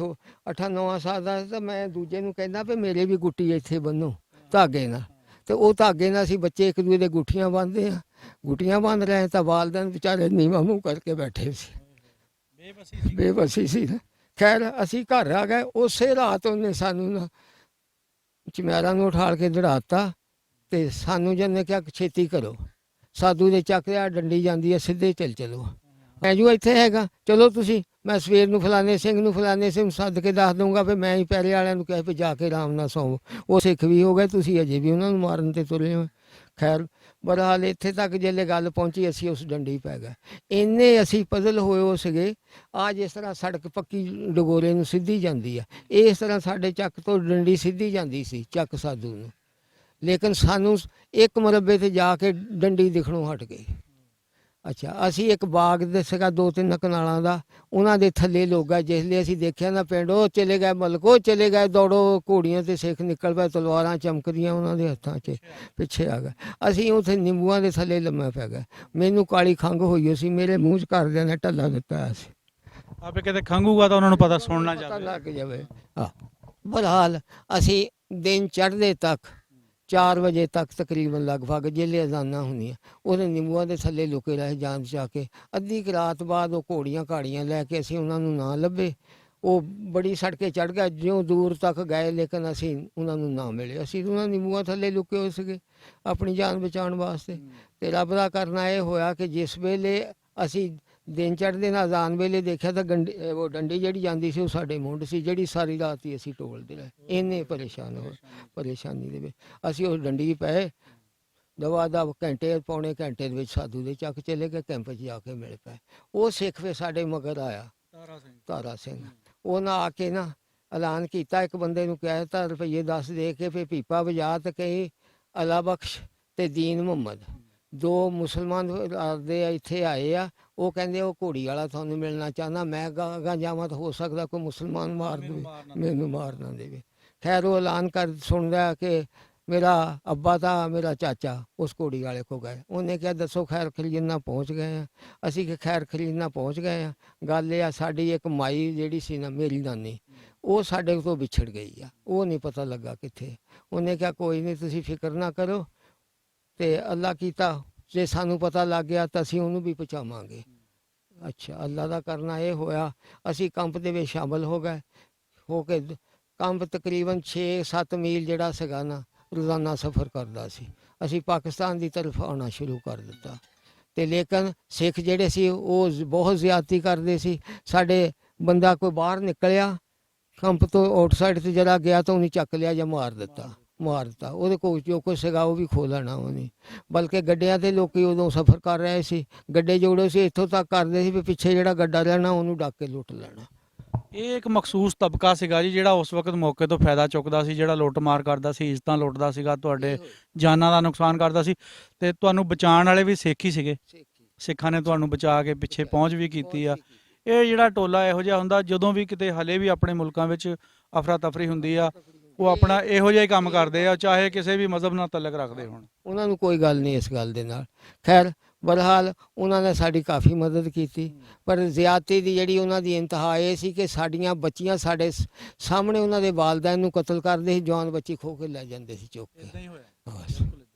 8-9 ਸਾਲ ਦਾ, ਤਾਂ ਮੈਂ ਦੂਜੇ ਨੂੰ ਕਹਿੰਦਾ ਵੀ ਮੇਰੇ ਵੀ ਗੁੱਟੀ ਇੱਥੇ ਬੰਨੋ ਧਾਗੇ ਨਾਲ, ਤੇ ਉਹ ਧਾਗੇ ਨਾਲ ਅਸੀਂ ਬੱਚੇ ਇੱਕ ਦੂਜੇ ਦੇ ਗੁੱਠੀਆਂ ਬੰਨ੍ਹਦੇ ਹਾਂ ਗੁੱਟੀਆਂ ਬੰਨ ਰਹੇ ਤਾਂ ਵਾਲਦੈਨ ਵਿਚਾਰੇ ਨੀਵਾਂ ਮੂੰਹ ਕਰਕੇ ਬੈਠੇ ਸੀ, ਬੇਬਸੀ ਸੀ। ਖੈਰ ਅਸੀਂ ਘਰ ਆ ਗਏ। ਉਸੇ ਰਾਤ ਉਹਨੇ ਸਾਨੂੰ ਨਾ ਚਮੈਰਾਂ ਨੂੰ ਉਠਾਲ ਕੇ ਦੜਾਤਾ ਤੇ ਸਾਨੂੰ ਜਨ ਕਿਹਾ ਛੇਤੀ ਕਰੋ। ਸਾਧੂ ਦੇ ਚੱਕ ਲਿਆ, ਡੰਡੀ ਜਾਂਦੀ ਹੈ, ਸਿੱਧੇ ਚੱਲ ਚਲੋ। ਮੈਂ ਜੋ ਇੱਥੇ ਹੈਗਾ, ਚਲੋ ਤੁਸੀਂ। ਮੈਂ ਸਵੇਰ ਨੂੰ ਫਲਾਣੇ ਸਿੰਘ ਨੂੰ ਸੱਦ ਕੇ ਦੱਸ ਦਊਂਗਾ ਵੀ ਮੈਂ ਹੀ ਪੈਰੇ ਵਾਲਿਆਂ ਨੂੰ ਕਿਹਾ ਵੀ ਜਾ ਕੇ ਆਰਾਮ ਨਾਲ ਸੌਂ। ਉਹ ਸਿੱਖ ਵੀ ਹੋ ਗਏ, ਤੁਸੀਂ ਅਜੇ ਵੀ ਉਹਨਾਂ ਨੂੰ ਮਾਰਨ ਤੇ ਤੁਰੇ ਹੋ। ਖੈਰ ਬਹਰਹਾਲ ਇੱਥੇ ਤੱਕ ਜੇ ਗੱਲ ਪਹੁੰਚੀ, ਅਸੀਂ ਉਸ ਡੰਡੀ ਪੈ ਗਏ। ਇੰਨੇ ਅਸੀਂ ਪਜ਼ਲ ਹੋਏ ਹੋ ਸੀਗੇ। ਆ ਜਿਸ ਤਰ੍ਹਾਂ ਸੜਕ ਪੱਕੀ ਡਗੋਰੇ ਨੂੰ ਸਿੱਧੀ ਜਾਂਦੀ ਆ, ਇਸ ਤਰ੍ਹਾਂ ਸਾਡੇ ਚੱਕ ਤੋਂ ਡੰਡੀ ਸਿੱਧੀ ਜਾਂਦੀ ਸੀ ਚੱਕ ਸਾਧੂ ਨੂੰ। ਲੇਕਿਨ ਸਾਨੂੰ ਇੱਕ ਮੁਰੱਬੇ ਤੇ ਜਾ ਕੇ ਡੰਡੀ ਦਿਖਣੋਂ ਹਟ ਗਈ। ਅੱਛਾ, ਅਸੀਂ ਇੱਕ ਬਾਗ ਦੇ ਸੀਗਾ 2-3 ਕਨਾਲਾਂ ਦਾ, ਉਹਨਾਂ ਦੇ ਥੱਲੇ ਲੋਕ ਆ। ਜਿਸ ਲਈ ਅਸੀਂ ਦੇਖਿਆ ਨਾ ਪਿੰਡ, ਉਹ ਚਲੇ ਗਏ ਮਲਕ, ਉਹ ਚਲੇ ਗਏ ਦੌੜੋ। ਘੋੜੀਆਂ ਤੇ ਸਿੱਖ ਨਿਕਲ ਪਏ, ਤਲਵਾਰਾਂ ਚਮਕਦੀਆਂ ਉਹਨਾਂ ਦੇ ਹੱਥਾਂ 'ਚ, ਪਿੱਛੇ ਆ ਗਏ। ਅਸੀਂ ਉੱਥੇ ਨਿੰਬੂਆਂ ਦੇ ਥੱਲੇ ਲੰਮੇ ਪੈ ਗਏ। ਮੈਨੂੰ ਕਾਲੀ ਖੰਘ ਹੋਈ ਸੀ, ਮੇਰੇ ਮੂੰਹ 'ਚ ਘਰਦਿਆਂ ਨੇ ਢੱਲਾ ਦਿੱਤਾ ਹੋਇਆ ਸੀ। ਆਪੇ ਕਿਤੇ ਖੰਘੂਗਾ ਤਾਂ ਉਹਨਾਂ ਨੂੰ ਪਤਾ ਸੁਣਨਾ ਪਤਾ ਜਾਵੇ, ਲੱਗ ਜਾਵੇ। ਬਹਰਹਾਲ ਅਸੀਂ ਦਿਨ ਚੜ੍ਹਦੇ ਤੱਕ 4 ਵਜੇ ਤੱਕ ਤਕਰੀਬਨ ਲਗਭਗ ਜਿਹਲੇ ਅਜ਼ਾਨਾਂ ਹੁੰਦੀਆਂ, ਉਹਦੇ ਨਿੰਬੂਆਂ ਦੇ ਥੱਲੇ ਲੁਕੇ ਰਹੇ ਜਾਨ ਬਚਾ ਕੇ। ਅੱਧੀ ਕੁ ਰਾਤ ਬਾਅਦ ਉਹ ਘੋੜੀਆਂ ਘਾੜੀਆਂ ਲੈ ਕੇ ਅਸੀਂ ਉਹਨਾਂ ਨੂੰ ਨਾ ਲੱਭੇ। ਉਹ ਬੜੀ ਸੜਕੇ ਚੜ੍ਹ ਗਿਆ, ਜਿਉਂ ਦੂਰ ਤੱਕ ਗਏ, ਲੇਕਿਨ ਅਸੀਂ ਉਹਨਾਂ ਨੂੰ ਨਾ ਮਿਲੇ। ਅਸੀਂ ਉਹਨਾਂ ਨਿੰਬੂਆਂ ਥੱਲੇ ਲੁਕੇ ਹੋਏ ਸੀਗੇ ਆਪਣੀ ਜਾਨ ਬਚਾਉਣ ਵਾਸਤੇ। ਤੇ ਰੱਬ ਦਾ ਕਰਨਾ ਇਹ ਹੋਇਆ ਕਿ ਜਿਸ ਵੇਲੇ ਅਸੀਂ ਦਿਨ ਚੜ੍ਹਦੇ ਨਾਲ ਅਜ਼ਾਨ ਵੇਲੇ ਦੇਖਿਆ ਤਾਂ ਉਹ ਡੰਡੀ ਜਿਹੜੀ ਜਾਂਦੀ ਸੀ ਉਹ ਸਾਡੇ ਮੁੰਡ ਸੀ, ਜਿਹੜੀ ਸਾਰੀ ਰਾਤ ਹੀ ਅਸੀਂ ਟੋਲਦੇ ਰਹੇ। ਇੰਨੇ ਪਰੇਸ਼ਾਨ ਹੋਏ, ਪਰੇਸ਼ਾਨੀ ਦੇ ਵਿੱਚ ਅਸੀਂ ਉਸ ਡੰਡੀ ਪਏ। ਦਵਾ ਦਵ ਘੰਟੇ ਪੌਣੇ ਘੰਟੇ ਦੇ ਵਿੱਚ ਸਾਧੂ ਦੇ ਚੱਕ ਚਲੇ ਗਏ, ਕੈਂਪ 'ਚ ਜਾ ਕੇ ਮਿਲ ਪਏ। ਉਹ ਸਿੱਖ ਫਿਰ ਸਾਡੇ ਮਗਰ ਆਇਆ, ਤਾਰਾ ਸਿੰਘ। ਉਹਨਾਂ ਆ ਕੇ ਨਾ ਐਲਾਨ ਕੀਤਾ, ਇੱਕ ਬੰਦੇ ਨੂੰ ਕਿਹਾ ਤਾਂ ਰੁਪਈਏ 10 ਦੇ ਕੇ ਫਿਰ ਪੀਪਾ ਵਜਾ ਤੇ ਕਹੀ ਅਲਾ ਬਖਸ਼ ਤੇ ਦੀਨ ਮੁਹੰਮਦ 2 ਮੁਸਲਮਾਨ ਦੇ ਇੱਥੇ ਆਏ ਆ। ਉਹ ਕਹਿੰਦੇ ਉਹ ਘੋੜੀ ਵਾਲਾ ਤੁਹਾਨੂੰ ਮਿਲਣਾ ਚਾਹੁੰਦਾ। ਮੈਂ ਗਾਂ ਜਾਵਾਂ ਤਾਂ ਹੋ ਸਕਦਾ ਕੋਈ ਮੁਸਲਮਾਨ ਮਾਰ ਦੇਵੇ, ਮੈਨੂੰ ਮਾਰ ਨਾ ਦੇਵੇ। ਖੈਰ ਉਹ ਐਲਾਨ ਕਰ ਸੁਣਦਾ ਕਿ ਮੇਰਾ ਅੱਬਾ ਤਾਂ ਮੇਰਾ ਚਾਚਾ ਉਸ ਘੋੜੀ ਵਾਲੇ ਕੋਲ ਗਏ। ਉਹਨੇ ਕਿਹਾ ਦੱਸੋ ਖੈਰ ਖਰੀਦਣਾ ਪਹੁੰਚ ਗਏ ਆ। ਅਸੀਂ ਕਿ ਖੈਰ ਖਰੀਦਣਾ ਪਹੁੰਚ ਗਏ ਆ। ਗੱਲ ਇਹ ਆ, ਸਾਡੀ ਇੱਕ ਮਾਈ ਜਿਹੜੀ ਸੀ ਨਾ, ਮੇਰੀ ਨਾਨੀ, ਉਹ ਸਾਡੇ ਤੋਂ ਵਿਛੜ ਗਈ ਆ। ਉਹ ਨਹੀਂ ਪਤਾ ਲੱਗਾ ਕਿੱਥੇ। ਉਹਨੇ ਕਿਹਾ ਕੋਈ ਨਹੀਂ, ਤੁਸੀਂ ਫਿਕਰ ਨਾ ਕਰੋ, ਤੇ ਅੱਲਾ ਕੀਤਾ ਜੇ ਸਾਨੂੰ ਪਤਾ ਲੱਗ ਗਿਆ ਤਾਂ ਅਸੀਂ ਉਹਨੂੰ ਵੀ ਪਹੁੰਚਾਵਾਂਗੇ। ਅੱਛਾ, ਅੱਲਾ ਦਾ ਕਰਨਾ ਇਹ ਹੋਇਆ, ਅਸੀਂ ਕੰਪ ਦੇ ਵਿੱਚ ਸ਼ਾਮਲ ਹੋ ਗਏ। ਹੋ ਕੇ ਕੰਪ ਤਕਰੀਬਨ 6-7 ਮੀਲ ਜਿਹੜਾ ਸੀਗਾ ਨਾ, ਰੋਜ਼ਾਨਾ ਸਫ਼ਰ ਕਰਦਾ ਸੀ। ਅਸੀਂ ਪਾਕਿਸਤਾਨ ਦੀ ਤਰਫ ਆਉਣਾ ਸ਼ੁਰੂ ਕਰ ਦਿੱਤਾ। ਤੇ ਲੇਕਿਨ ਸਿੱਖ ਜਿਹੜੇ ਸੀ ਉਹ ਬਹੁਤ ਜ਼ਿਆਦਤੀ ਕਰਦੇ ਸੀ। ਸਾਡੇ ਬੰਦਾ ਕੋਈ ਬਾਹਰ ਨਿਕਲਿਆ ਕੰਪ ਤੋਂ ਆਊਟਸਾਈਡ ਤੇ ਜਰਾ ਗਿਆ ਤਾਂ ਉਹਨੇ ਚੱਕ ਲਿਆ ਜਾਂ ਮਾਰ ਦਿੱਤਾ। ਉਹਦੇ ਕੋਲ ਜੋ ਕੁਛ ਸੀਗਾ ਉਹ ਵੀ ਖੋਹ ਲੈਣਾ ਉਹਨੇ। ਬਲਕਿ ਗੱਡਿਆਂ ਤੇ ਲੋਕੀ ਉਦੋਂ ਸਫ਼ਰ ਕਰ ਰਹੇ ਸੀ, ਗੱਡੇ ਜੋੜੇ ਸੀ ਇੱਥੋਂ ਤੱਕ ਕਰਦੇ ਸੀ ਵੀ ਪਿੱਛੇ ਜਿਹੜਾ ਗੱਡਾ ਰਹਿਣਾ ਉਹਨੂੰ ਡੱਕ ਕੇ ਲੁੱਟ ਲੈਣਾ। ਇਹ ਇੱਕ ਮਖਸੂਸ ਤਬਕਾ ਸੀਗਾ ਜੀ, ਜਿਹੜਾ ਉਸ ਵਕਤ ਮੌਕੇ ਤੋਂ ਫਾਇਦਾ ਚੁੱਕਦਾ ਸੀ, ਜਿਹੜਾ ਲੁੱਟਮਾਰ ਕਰਦਾ ਸੀ, ਇੱਜ਼ਤਾਂ ਲੁੱਟਦਾ ਸੀਗਾ, ਤੁਹਾਡੇ ਜਾਨਾਂ ਦਾ ਨੁਕਸਾਨ ਕਰਦਾ ਸੀ। ਤੇ ਤੁਹਾਨੂੰ ਬਚਾਉਣ ਵਾਲੇ ਵੀ ਸਿੱਖ ਹੀ ਸੀਗੇ। ਸਿੱਖਾਂ ਨੇ ਤੁਹਾਨੂੰ ਬਚਾ ਕੇ ਪਿੱਛੇ ਪਹੁੰਚ ਵੀ ਕੀਤੀ ਆ। ਇਹ ਜਿਹੜਾ ਟੋਲਾ ਇਹੋ ਜਿਹਾ ਹੁੰਦਾ, ਜਦੋਂ ਵੀ ਕਿਤੇ ਹਲੇ ਵੀ ਆਪਣੇ ਮੁਲਕਾਂ ਵਿੱਚ ਅਫਰਾ ਤਫਰੀ ਹੁੰਦੀ ਆ, ਉਹ ਆਪਣਾ ਇਹੋ ਜਿਹਾ ਹੀ ਕੰਮ ਕਰਦੇ ਆ, ਚਾਹੇ ਕਿਸੇ ਵੀ ਮਜ਼ਹਬ ਨਾਲ ਤਲਕ ਰੱਖਦੇ ਹੋਣ। ਉਹਨਾਂ ਨੂੰ ਕੋਈ ਗੱਲ ਨਹੀਂ ਇਸ ਗੱਲ ਦੇ ਨਾਲ। ਖੈਰ ਬਹਰਹਾਲ ਉਹਨਾਂ ਨੇ ਸਾਡੀ ਕਾਫੀ ਮਦਦ ਕੀਤੀ। ਪਰ ਜ਼ਿਆਦਤੀ ਦੀ ਜਿਹੜੀ ਉਹਨਾਂ ਦੀ ਇੰਤਹਾ ਇਹ ਸੀ ਕਿ ਸਾਡੀਆਂ ਬੱਚੀਆਂ ਸਾਡੇ ਸਾਹਮਣੇ ਉਹਨਾਂ ਦੇ ਵਾਲਦੈਨ ਨੂੰ ਕਤਲ ਕਰਦੇ ਸੀ, ਜਵਾਨ ਬੱਚੀ ਖੋਹ ਕੇ ਲੈ ਜਾਂਦੇ ਸੀ ਚੁੱਕ ਕੇ। ਬਸ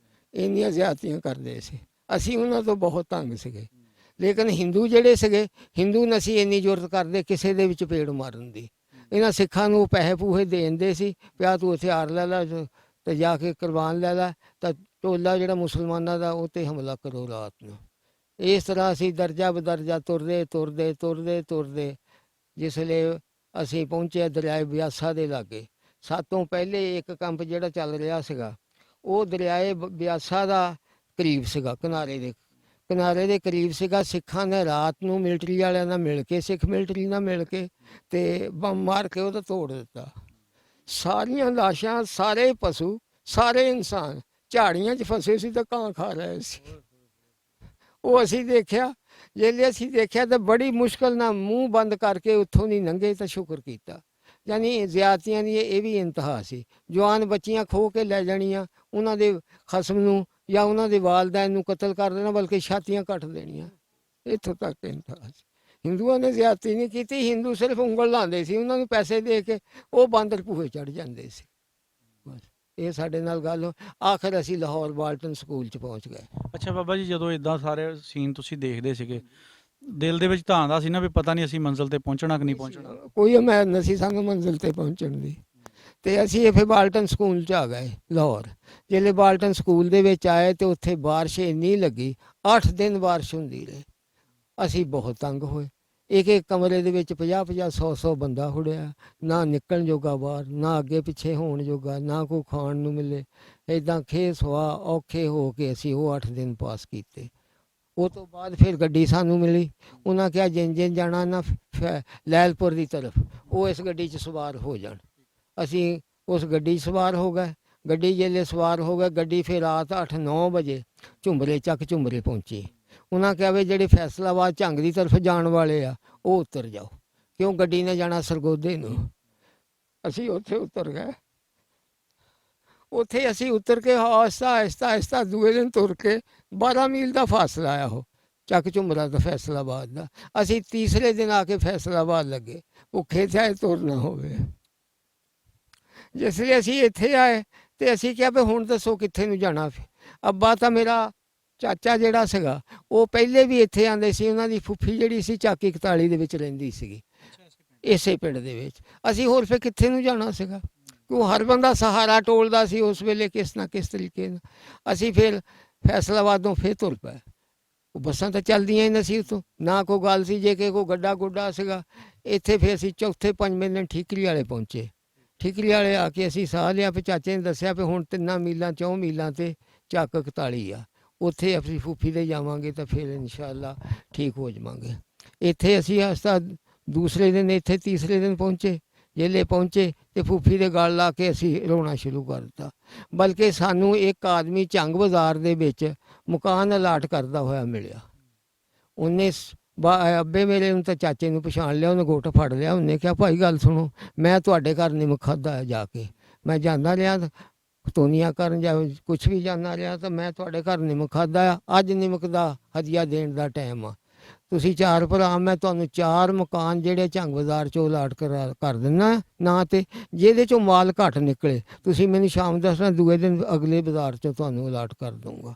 ਇੰਨੀਆਂ ਜ਼ਿਆਦਤੀਆਂ ਕਰਦੇ ਸੀ। ਅਸੀਂ ਉਹਨਾਂ ਤੋਂ ਬਹੁਤ ਤੰਗ ਸੀਗੇ। ਲੇਕਿਨ ਹਿੰਦੂ ਜਿਹੜੇ ਸੀਗੇ, ਹਿੰਦੂ ਨੂੰ ਅਸੀਂ ਇੰਨੀ ਜ਼ਰੂਰਤ ਕਰਦੇ ਕਿਸੇ ਦੇ ਵਿੱਚ ਪੇੜ ਮਾਰਨ ਦੀ। ਇਹਨਾਂ ਸਿੱਖਾਂ ਨੂੰ ਪੈਸੇ ਪੂਹੇ ਦੇ ਦਿੰਦੇ ਸੀ, ਪਿਆ ਤੂੰ ਹਥਿਆਰ ਲੈ ਲਾ ਤੇ ਜਾ ਕੇ ਕੁਰਬਾਨ ਲੈ ਲਾ, ਤਾਂ ਟੋਲਾ ਜਿਹੜਾ ਮੁਸਲਮਾਨਾਂ ਦਾ ਉਹ 'ਤੇ ਹਮਲਾ ਕਰੋ ਰਾਤ ਨੂੰ। ਇਸ ਤਰ੍ਹਾਂ ਅਸੀਂ ਦਰਜਾ ਬਦਰਜਾ ਤੁਰਦੇ ਜਿਸ ਵੇਲੇ ਅਸੀਂ ਪਹੁੰਚੇ ਦਰਿਆਏ ਬਿਆਸਾ ਦੇ ਲਾਗੇ। ਸਾਤੋਂ ਪਹਿਲੇ ਇੱਕ ਕੰਪ ਜਿਹੜਾ ਚੱਲ ਰਿਹਾ ਸੀਗਾ ਉਹ ਦਰਿਆਏ ਬਿਆਸਾ ਦਾ ਕਰੀਬ ਸੀਗਾ, ਕਿਨਾਰੇ ਦੇ ਕਰੀਬ ਸੀਗਾ। ਸਿੱਖਾਂ ਨੇ ਰਾਤ ਨੂੰ ਮਿਲਟਰੀ ਵਾਲਿਆਂ ਨਾਲ ਮਿਲ ਕੇ, ਸਿੱਖ ਮਿਲਟਰੀ ਨਾਲ ਮਿਲ ਕੇ ਤੇ ਬੰਬ ਮਾਰ ਕੇ ਉਹਦਾ ਤੋੜ ਦਿੱਤਾ। ਸਾਰੀਆਂ ਲਾਸ਼ਾਂ, ਸਾਰੇ ਪਸ਼ੂ, ਸਾਰੇ ਇਨਸਾਨ ਝਾੜੀਆਂ 'ਚ ਫਸੇ ਸੀ ਤਾਂ ਕਾਂ ਖਾ ਰਹੇ ਸੀ। ਉਹ ਅਸੀਂ ਦੇਖਿਆ। ਜੇ ਅਸੀਂ ਦੇਖਿਆ ਤਾਂ ਬੜੀ ਮੁਸ਼ਕਲ ਨਾਲ ਮੂੰਹ ਬੰਦ ਕਰਕੇ ਉੱਥੋਂ ਦੀ ਲੰਘੇ ਤਾਂ ਸ਼ੁਕਰ ਕੀਤਾ। ਯਾਨੀ ਜ਼ਿਆਦਤੀਆਂ ਦੀ ਇਹ ਵੀ ਇੰਤਹਾ ਸੀ। ਜਵਾਨ ਬੱਚੀਆਂ ਖੋਹ ਕੇ ਲੈ ਜਾਣੀਆਂ, ਉਹਨਾਂ ਦੇ ਖਸਮ ਨੂੰ ਜਾਂ ਉਹਨਾਂ ਦੇ ਵਾਲਦੈਨ ਨੂੰ ਕਤਲ ਕਰ ਦੇਣਾ, ਬਲਕਿ ਛਾਤੀਆਂ ਕੱਟ ਦੇਣੀਆਂ। ਇੱਥੋਂ ਤੱਕ ਇੰਤਹਾ ਸੀ। ਹਿੰਦੂਆਂ ਨੇ ਜ਼ਿਆਦਤੀ ਨਹੀਂ ਕੀਤੀ। ਹਿੰਦੂ ਸਿਰਫ ਉਂਗਲ ਲਾਉਂਦੇ ਸੀ, ਉਹਨਾਂ ਨੂੰ ਪੈਸੇ ਦੇ ਕੇ ਉਹ ਬਾਂਦਰ ਭੂਹੇ ਚੜ੍ਹ ਜਾਂਦੇ ਸੀ। ਬਸ ਇਹ ਸਾਡੇ ਨਾਲ ਗੱਲ ਆਖਰ ਅਸੀਂ ਲਾਹੌਰ ਬਾਲਟਨ ਸਕੂਲ 'ਚ ਪਹੁੰਚ ਗਏ। ਅੱਛਾ ਬਾਬਾ ਜੀ, ਜਦੋਂ ਇਦਾਂ ਸਾਰੇ ਸੀਨ ਤੁਸੀਂ ਦੇਖਦੇ ਸੀਗੇ, ਦਿਲ ਦੇ ਵਿੱਚ ਤਾਂ ਆਉਂਦਾ ਸੀ ਨਾ ਵੀ ਪਤਾ ਨਹੀਂ ਅਸੀਂ ਮੰਜ਼ਿਲ ਤੇ ਪਹੁੰਚਣਾ ਕਿ ਨਹੀਂ ਪਹੁੰਚਣਾ? ਕੋਈ ਉਮੀਦ ਨਹੀਂ ਸੀ ਸਾਨੂੰ ਮੰਜ਼ਿਲ ਤੇ ਪਹੁੰਚਣ ਦੀ। ਤੇ ਅਸੀਂ ਇਹ ਫਿਰ ਬਾਲਟਨ ਸਕੂਲ 'ਚ ਆ ਗਏ ਲਾਹੌਰ। ਜਿਹੜੇ ਬਾਲਟਨ ਸਕੂਲ ਦੇ ਵਿੱਚ ਆਏ ਤੇ ਉੱਥੇ ਬਾਰਿਸ਼ ਇੰਨੀ ਲੱਗੀ, 8 ਦਿਨ ਬਾਰਿਸ਼ ਹੁੰਦੀ ਰਹੀ। ਅਸੀਂ ਬਹੁਤ ਤੰਗ ਹੋਏ। ਇੱਕ ਕਮਰੇ ਦੇ ਵਿੱਚ 50-50 100-100 ਬੰਦਾ ਹੁੜਿਆ, ਨਾ ਨਿਕਲਣ ਜੋਗਾ ਬਾਹਰ, ਨਾ ਅੱਗੇ ਪਿੱਛੇ ਹੋਣ ਜੋਗਾ, ਨਾ ਕੋਈ ਖਾਣ ਨੂੰ ਮਿਲੇ। ਇੱਦਾਂ ਖੇ ਸੁਆ ਔਖੇ ਹੋ ਕੇ ਅਸੀਂ ਉਹ 8 ਦਿਨ ਪਾਸ ਕੀਤੇ। ਉਹ ਤੋਂ ਬਾਅਦ ਫਿਰ ਗੱਡੀ ਸਾਨੂੰ ਮਿਲੀ। ਉਹਨਾਂ ਕਿਹਾ ਜਿੰਨ ਜਾਣਾ ਨਾ ਲੈਲਪੁਰ ਦੀ ਤਰਫ, ਉਹ ਇਸ ਗੱਡੀ 'ਚ ਸਵਾਰ ਹੋ ਜਾਣ। ਅਸੀਂ ਉਸ ਗੱਡੀ 'ਚ ਸਵਾਰ ਹੋ ਗਏ। ਗੱਡੀ ਜਿਹੜੇ ਸਵਾਰ ਹੋ ਗਏ, ਗੱਡੀ ਫਿਰ ਰਾਤ 8-9 ਵਜੇ ਝੁੰਬਰੇ ਚੱਕ ਝੁੰਬਰੇ ਪਹੁੰਚੀ। ਉਹਨਾਂ ਕਿਹਾ ਵੀ ਜਿਹੜੇ ਫੈਸਲਾਬਾਦ ਝੰਗ ਦੀ ਤਰਫ ਜਾਣ ਵਾਲੇ ਆ ਉਹ ਉਤਰ ਜਾਓ, ਕਿਉਂ ਗੱਡੀ ਨੇ ਜਾਣਾ ਸਰਗੋਧੇ ਨੂੰ। ਅਸੀਂ ਉੱਥੇ ਉਤਰ ਗਏ। ਉੱਥੇ ਅਸੀਂ ਉਤਰ ਕੇ ਆਹਿਸਤਾ ਦੂਏ ਦਿਨ ਤੁਰ ਕੇ 12 ਮੀਲ ਦਾ ਫਾਸਲਾ ਆ ਉਹ ਚੱਕ ਝੁੰਮਰਾ ਦਾ ਫੈਸਲਾਬਾਦ ਦਾ। ਅਸੀਂ ਤੀਸਰੇ ਦਿਨ ਆ ਕੇ ਫੈਸਲਾਬਾਦ ਲੱਗੇ, ਭੁੱਖੇ ਚਾਹੇ ਤੁਰਨਾ ਹੋਵੇ। ਜਿਸ ਲਈ ਅਸੀਂ ਇੱਥੇ ਆਏ ਤੇ ਅਸੀਂ ਕਿਹਾ ਵੀ ਹੁਣ ਦੱਸੋ ਕਿੱਥੇ ਨੂੰ ਜਾਣਾ। ਅੱਬਾ ਤਾਂ ਮੇਰਾ ਚਾਚਾ ਜਿਹੜਾ ਸੀਗਾ ਉਹ ਪਹਿਲੇ ਵੀ ਇੱਥੇ ਆਉਂਦੇ ਸੀ। ਉਹਨਾਂ ਦੀ ਫੁੱਫੀ ਜਿਹੜੀ ਸੀ ਚੱਕ 41 ਦੇ ਵਿੱਚ ਰਹਿੰਦੀ ਸੀਗੀ, ਇਸੇ ਪਿੰਡ ਦੇ ਵਿੱਚ। ਅਸੀਂ ਹੋਰ ਫਿਰ ਕਿੱਥੇ ਨੂੰ ਜਾਣਾ ਸੀਗਾ, ਕਿਉਂ ਹਰ ਬੰਦਾ ਸਹਾਰਾ ਟੋਲਦਾ ਸੀ ਉਸ ਵੇਲੇ ਕਿਸ ਨਾ ਕਿਸ ਤਰੀਕੇ ਨਾਲ। ਅਸੀਂ ਫਿਰ ਫੈਸਲਾਬਾਦੋਂ ਫਿਰ ਤੁਰ ਪਏ। ਉਹ ਬੱਸਾਂ ਤਾਂ ਚੱਲਦੀਆਂ ਹੀ ਨਹੀਂ ਸੀ ਉੱਥੋਂ, ਨਾ ਕੋਈ ਗੱਲ ਸੀ ਜੇ ਕਿ ਕੋਈ ਗੱਡਾ ਗੁੱਡਾ ਸੀਗਾ। ਇੱਥੇ ਫਿਰ ਅਸੀਂ ਚੌਥੇ ਪੰਜਵੇਂ ਦਿਨ ਠੀਕਰੀ ਵਾਲੇ ਪਹੁੰਚੇ। ਠੀਕਰੀ ਵਾਲੇ ਆ ਕੇ ਅਸੀਂ ਸਾਹ ਲਿਆ। ਫਿਰ ਚਾਚੇ ਨੇ ਦੱਸਿਆ ਵੀ ਹੁਣ 3 ਮੀਲਾਂ 4 ਮੀਲਾਂ 'ਤੇ ਚੱਕ 41 ਆ, ਉੱਥੇ ਅਸੀਂ ਫੂਫੀ ਦੇ ਜਾਵਾਂਗੇ ਤਾਂ ਫਿਰ ਇਨਸ਼ਾਅੱਲਾ ਠੀਕ ਹੋ ਜਾਵਾਂਗੇ। ਇੱਥੇ ਅਸੀਂ ਹਸਤਾ ਦੂਸਰੇ ਦਿਨ ਇੱਥੇ ਤੀਸਰੇ ਦਿਨ ਪਹੁੰਚੇ। ਜਿਹਲੇ ਪਹੁੰਚੇ ਤੇ ਫੂਫੀ ਦੇ ਗਲ ਲਾ ਕੇ ਅਸੀਂ ਰੋਣਾ ਸ਼ੁਰੂ ਕਰ ਦਿੱਤਾ। ਬਲਕਿ ਸਾਨੂੰ ਇੱਕ ਆਦਮੀ ਝੰਗ ਬਾਜ਼ਾਰ ਦੇ ਵਿੱਚ ਮਕਾਨ ਅਲਾਟ ਕਰਦਾ ਹੋਇਆ ਮਿਲਿਆ। ਉਹਨੇ ਅੱਬੇ ਮੇਰੇ ਨੂੰ ਤਾਂ ਚਾਚੇ ਨੂੰ ਪਛਾਣ ਲਿਆ। ਉਹਨੇ ਗੁੱਟ ਫੜ ਲਿਆ। ਉਹਨੇ ਕਿਹਾ ਭਾਈ ਗੱਲ ਸੁਣੋ, ਮੈਂ ਤੁਹਾਡੇ ਘਰ ਨਿਮਕ ਖਾਧਾ ਜਾ ਕੇ। ਮੈਂ ਜਾਂਦਾ ਰਿਹਾ ਤੋਨੀਆਂ ਕਰਨ ਜਾਂ ਕੁਛ ਵੀ ਜਾਂਦਾ ਰਿਹਾ ਤਾਂ ਮੈਂ ਤੁਹਾਡੇ ਘਰ ਨਿਮਕ ਖਾਧਾ ਆ। ਅੱਜ ਨਿਮਕ ਦਾ ਹਦੀਆ ਦੇਣ ਦਾ ਟਾਈਮ ਆ। ਤੁਸੀਂ 4 ਭਰਾ, ਮੈਂ ਤੁਹਾਨੂੰ 4 ਮਕਾਨ ਜਿਹੜੇ ਝੰਗ ਬਾਜ਼ਾਰ 'ਚੋਂ ਅਲਾਟ ਕਰ ਦਿੰਦਾ ਨਾ, ਤੇ ਜਿਹਦੇ 'ਚੋਂ ਮਾਲ ਘੱਟ ਨਿਕਲੇ ਤੁਸੀਂ ਮੈਨੂੰ ਸ਼ਾਮ ਦੱਸਣਾ, ਦੂਏ ਦਿਨ ਅਗਲੇ ਬਾਜ਼ਾਰ 'ਚੋਂ ਤੁਹਾਨੂੰ ਅਲਾਟ ਕਰ ਦਊਂਗਾ।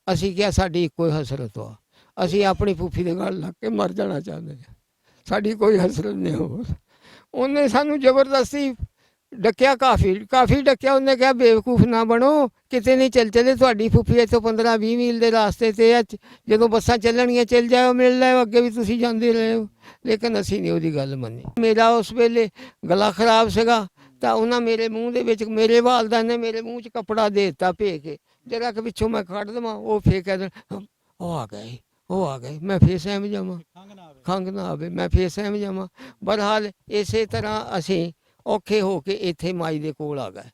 ਅਸੀਂ ਕਿਹਾ ਸਾਡੀ ਇੱਕੋ ਹੀ ਹਸਰਤ ਵਾ, ਅਸੀਂ ਆਪਣੀ ਫੂਫੀ ਦੇ ਗਲ ਲੱਗ ਕੇ ਮਰ ਜਾਣਾ ਚਾਹੁੰਦੇ ਹਾਂ, ਸਾਡੀ ਕੋਈ ਹਸਰਤ ਨਹੀਂ ਹੋਰ। ਉਹਨੇ ਸਾਨੂੰ ਜ਼ਬਰਦਸਤੀ ਡੱਕਿਆ, ਕਾਫੀ ਡੱਕਿਆ। ਉਹਨੇ ਕਿਹਾ ਬੇਵਕੂਫ ਨਾ ਬਣੋ, ਕਿਤੇ ਨਹੀਂ ਚਲੇ। ਤੁਹਾਡੀ ਫੁੱਫੀ ਇੱਥੋਂ 15-20 ਮੀਲ ਦੇ ਰਾਸਤੇ 'ਤੇ ਆ, ਜਦੋਂ ਬੱਸਾਂ ਚੱਲਣਗੀਆਂ ਚੱਲ ਜਾਓ, ਮਿਲ ਲਿਓ, ਅੱਗੇ ਵੀ ਤੁਸੀਂ ਜਾਂਦੇ ਰਹੇ ਹੋ। ਲੇਕਿਨ ਅਸੀਂ ਨਹੀਂ ਉਹਦੀ ਗੱਲ ਮੰਨੀ। ਮੇਰਾ ਉਸ ਵੇਲੇ ਗਲਾ ਖਰਾਬ ਸੀਗਾ ਤਾਂ ਉਹਨਾਂ ਮੇਰੇ ਮੂੰਹ ਦੇ ਵਿੱਚ, ਮੇਰੇ ਵਾਲਦਾ ਨੇ ਮੇਰੇ ਮੂੰਹ 'ਚ ਕੱਪੜਾ ਦੇ ਦਿੱਤਾ ਭੇ ਕੇ, ਜਰਾ ਕਿ ਪਿੱਛੋਂ ਮੈਂ ਕੱਢ ਦੇਵਾਂ ਉਹ ਫੇਰ ਕਹਿ ਦੇਣ ਉਹ ਆ ਗਏ, ਮੈਂ ਫੇਰ ਸਹਿਮ ਜਾਵਾਂ, ਖੰਘ ਨਾ ਆਵੇ, ਮੈਂ ਫੇਰ ਸਹਿਮ ਜਾਵਾਂ। ਬਹਰਹਾਲ ਇਸੇ ਤਰ੍ਹਾਂ ਅਸੀਂ ਔਖੇ ਹੋ ਕੇ ਇੱਥੇ ਮਾਈ ਦੇ ਕੋਲ ਆ ਗਏ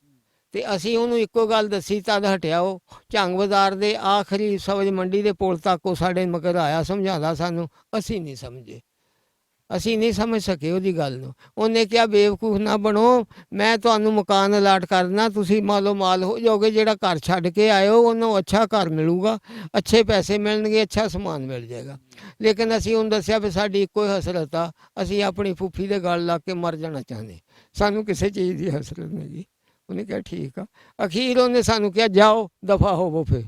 ਤੇ ਅਸੀਂ ਉਹਨੂੰ ਇੱਕੋ ਗੱਲ ਦੱਸੀ। ਤਦ ਹਟਿਆ ਉਹ ਝੰਗ ਬਾਜ਼ਾਰ ਦੇ ਆਖਰੀ ਸਬਜ਼ ਮੰਡੀ ਦੇ ਪੁਲ ਤੱਕ ਉਹ ਸਾਡੇ ਮਗਰ ਆਇਆ ਸਮਝਾਉਂਦਾ ਸਾਨੂੰ। ਅਸੀਂ ਨਹੀਂ ਸਮਝ ਸਕੇ ਉਹਦੀ ਗੱਲ ਨੂੰ। ਉਹਨੇ ਕਿਹਾ ਬੇਵਕੂਫ ਨਾ ਬਣੋ, ਮੈਂ ਤੁਹਾਨੂੰ ਮਕਾਨ ਅਲਾਟ ਕਰਨਾ, ਤੁਸੀਂ ਮਾਲੋ ਮਾਲ ਹੋ ਜਾਓਗੇ। ਜਿਹੜਾ ਘਰ ਛੱਡ ਕੇ ਆਇਓ ਉਹਨੂੰ ਅੱਛਾ ਘਰ ਮਿਲੂਗਾ, ਅੱਛੇ ਪੈਸੇ ਮਿਲਣਗੇ, ਅੱਛਾ ਸਮਾਨ ਮਿਲ ਜਾਏਗਾ। ਲੇਕਿਨ ਅਸੀਂ ਉਹਨੂੰ ਦੱਸਿਆ ਵੀ ਸਾਡੀ ਇੱਕੋ ਹੀ ਹਸਰਤ ਆ, ਅਸੀਂ ਆਪਣੀ ਫੁੱਫੀ ਦੇ ਗਲ ਲੱਗ ਕੇ ਮਰ ਜਾਣਾ ਚਾਹੁੰਦੇ, ਸਾਨੂੰ ਕਿਸੇ ਚੀਜ਼ ਦੀ ਹਸਰਤ ਨਹੀਂ ਗੀ। ਉਹਨੇ ਕਿਹਾ ਠੀਕ ਆ। ਅਖੀਰ ਉਹਨੇ ਸਾਨੂੰ ਕਿਹਾ ਜਾਓ ਦਫਾ ਹੋਵੋ। ਫਿਰ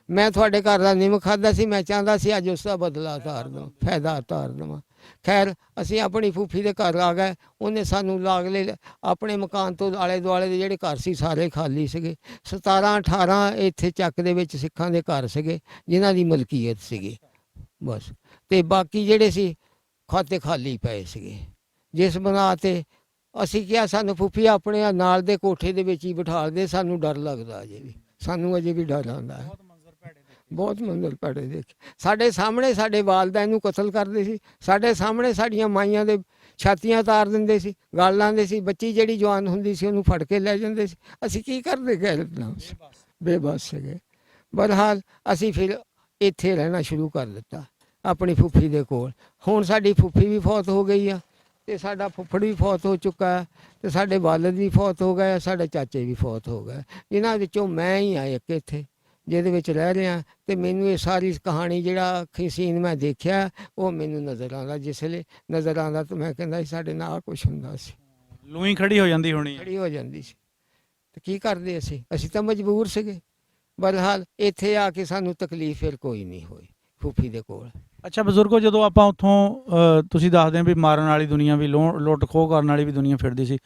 ਮੈਂ ਤੁਹਾਡੇ ਘਰ ਦਾ ਨਿੰਮ ਖਾਧਾ ਸੀ, ਮੈਂ ਚਾਹੁੰਦਾ ਸੀ ਅੱਜ ਉਸ ਦਾ ਬਦਲਾ ਉਤਾਰ ਦੇਵਾਂ, ਫਾਇਦਾ ਉਤਾਰ ਦੇਵਾਂ। ਖੈਰ ਅਸੀਂ ਆਪਣੀ ਫੂਫੀ ਦੇ ਘਰ ਆ ਗਏ। ਉਹਨੇ ਸਾਨੂੰ ਲਾਗਲੇ ਆਪਣੇ ਮਕਾਨ ਤੋਂ ਆਲੇ ਦੁਆਲੇ ਦੇ ਜਿਹੜੇ ਘਰ ਸੀ ਸਾਰੇ ਖਾਲੀ ਸੀਗੇ। 17-18 ਇੱਥੇ ਚੱਕ ਦੇ ਵਿੱਚ ਸਿੱਖਾਂ ਦੇ ਘਰ ਸੀਗੇ ਜਿਨ੍ਹਾਂ ਦੀ ਮਲਕੀਅਤ ਸੀਗੀ ਬਸ, ਅਤੇ ਬਾਕੀ ਜਿਹੜੇ ਸੀ ਖਾਤੇ ਖਾਲੀ ਪਏ ਸੀਗੇ। ਜਿਸ ਬਣਾ 'ਤੇ ਅਸੀਂ ਕਿਹਾ ਸਾਨੂੰ ਫੂਫੀ ਆਪਣੇ ਨਾਲ ਦੇ ਕੋਠੇ ਦੇ ਵਿੱਚ ਹੀ ਬਿਠਾ ਦੇ, ਸਾਨੂੰ ਡਰ ਲੱਗਦਾ ਅਜੇ ਵੀ, ਸਾਨੂੰ ਅਜੇ ਵੀ ਡਰ ਆਉਂਦਾ ਹੈ। ਬਹੁਤ ਮੰਜ਼ਰ ਭੈੜੇ ਦੇਖੇ ਸਾਡੇ ਸਾਹਮਣੇ। ਸਾਡੇ ਵਾਲਦਾ ਇਹਨੂੰ ਕਤਲ ਕਰਦੇ ਸੀ ਸਾਡੇ ਸਾਹਮਣੇ, ਸਾਡੀਆਂ ਮਾਈਆਂ ਦੇ ਛਾਤੀਆਂ ਤਾਰ ਦਿੰਦੇ ਸੀ, ਗਲ ਲਾਉਂਦੇ ਸੀ। ਬੱਚੀ ਜਿਹੜੀ ਜਵਾਨ ਹੁੰਦੀ ਸੀ ਉਹਨੂੰ ਫੜ ਕੇ ਲੈ ਜਾਂਦੇ ਸੀ। ਅਸੀਂ ਕੀ ਕਰਦੇ ਗਏ, ਬੇਬਸ ਸੀਗੇ। ਬਹਰਹਾਲ ਅਸੀਂ ਫਿਰ ਇੱਥੇ ਰਹਿਣਾ ਸ਼ੁਰੂ ਕਰ ਦਿੱਤਾ ਆਪਣੀ ਫੁੱਫੀ ਦੇ ਕੋਲ। ਹੁਣ ਸਾਡੀ ਫੁੱਫੀ ਵੀ ਫੌਤ ਹੋ ਗਈ ਆ ਅਤੇ ਸਾਡਾ ਫੁੱਫੜ ਵੀ ਫੌਤ ਹੋ ਚੁੱਕਾ ਹੈ ਅਤੇ ਸਾਡੇ ਵਾਲਦ ਵੀ ਫੌਤ ਹੋ ਗਏ, ਸਾਡੇ ਚਾਚੇ ਵੀ ਫੌਤ ਹੋ ਗਏ। ਇਹਨਾਂ ਵਿੱਚੋਂ ਮੈਂ ਹੀ ਆ ਇੱਕ ਇੱਥੇ ਜਿਹਦੇ ਵਿੱਚ ਰਹਿ ਰਿਹਾ। ਅਤੇ ਮੈਨੂੰ ਇਹ ਸਾਰੀ ਕਹਾਣੀ ਜਿਹੜਾ ਅੱਖੀਂ ਸੀਨ ਮੈਂ ਦੇਖਿਆ ਉਹ ਮੈਨੂੰ ਨਜ਼ਰ ਆਉਂਦਾ। ਜਿਸ ਵੇਲੇ ਨਜ਼ਰ ਆਉਂਦਾ ਤਾਂ ਮੈਂ ਕਹਿੰਦਾ ਸੀ ਸਾਡੇ ਨਾਲ ਕੁਛ ਹੁੰਦਾ ਸੀ, ਲੂਈ ਖੜੀ ਹੋ ਜਾਂਦੀ ਹੋਣੀ, ਖੜੀ ਹੋ ਜਾਂਦੀ ਸੀ। ਤੇ ਕੀ ਕਰਦੇ ਅਸੀਂ ਤਾਂ ਮਜਬੂਰ ਸੀਗੇ। ਬਹਰਹਾਲ ਇੱਥੇ ਆ ਕੇ ਸਾਨੂੰ ਤਕਲੀਫ ਫਿਰ ਕੋਈ ਨਹੀਂ ਹੋਈ ਫੂਫੀ ਦੇ ਕੋਲ। ਅੱਛਾ ਬਜ਼ੁਰਗੋ, ਜਦੋਂ ਆਪਾਂ ਉੱਥੋਂ ਤੁਸੀਂ ਦੱਸਦੇ ਹੋ ਵੀ ਮਾਰਨ ਵਾਲੀ ਦੁਨੀਆ ਵੀ, ਲੁੱਟ ਖੋਹ ਕਰਨ ਵਾਲੀ ਵੀ ਦੁਨੀਆ ਫਿਰਦੀ ਸੀ,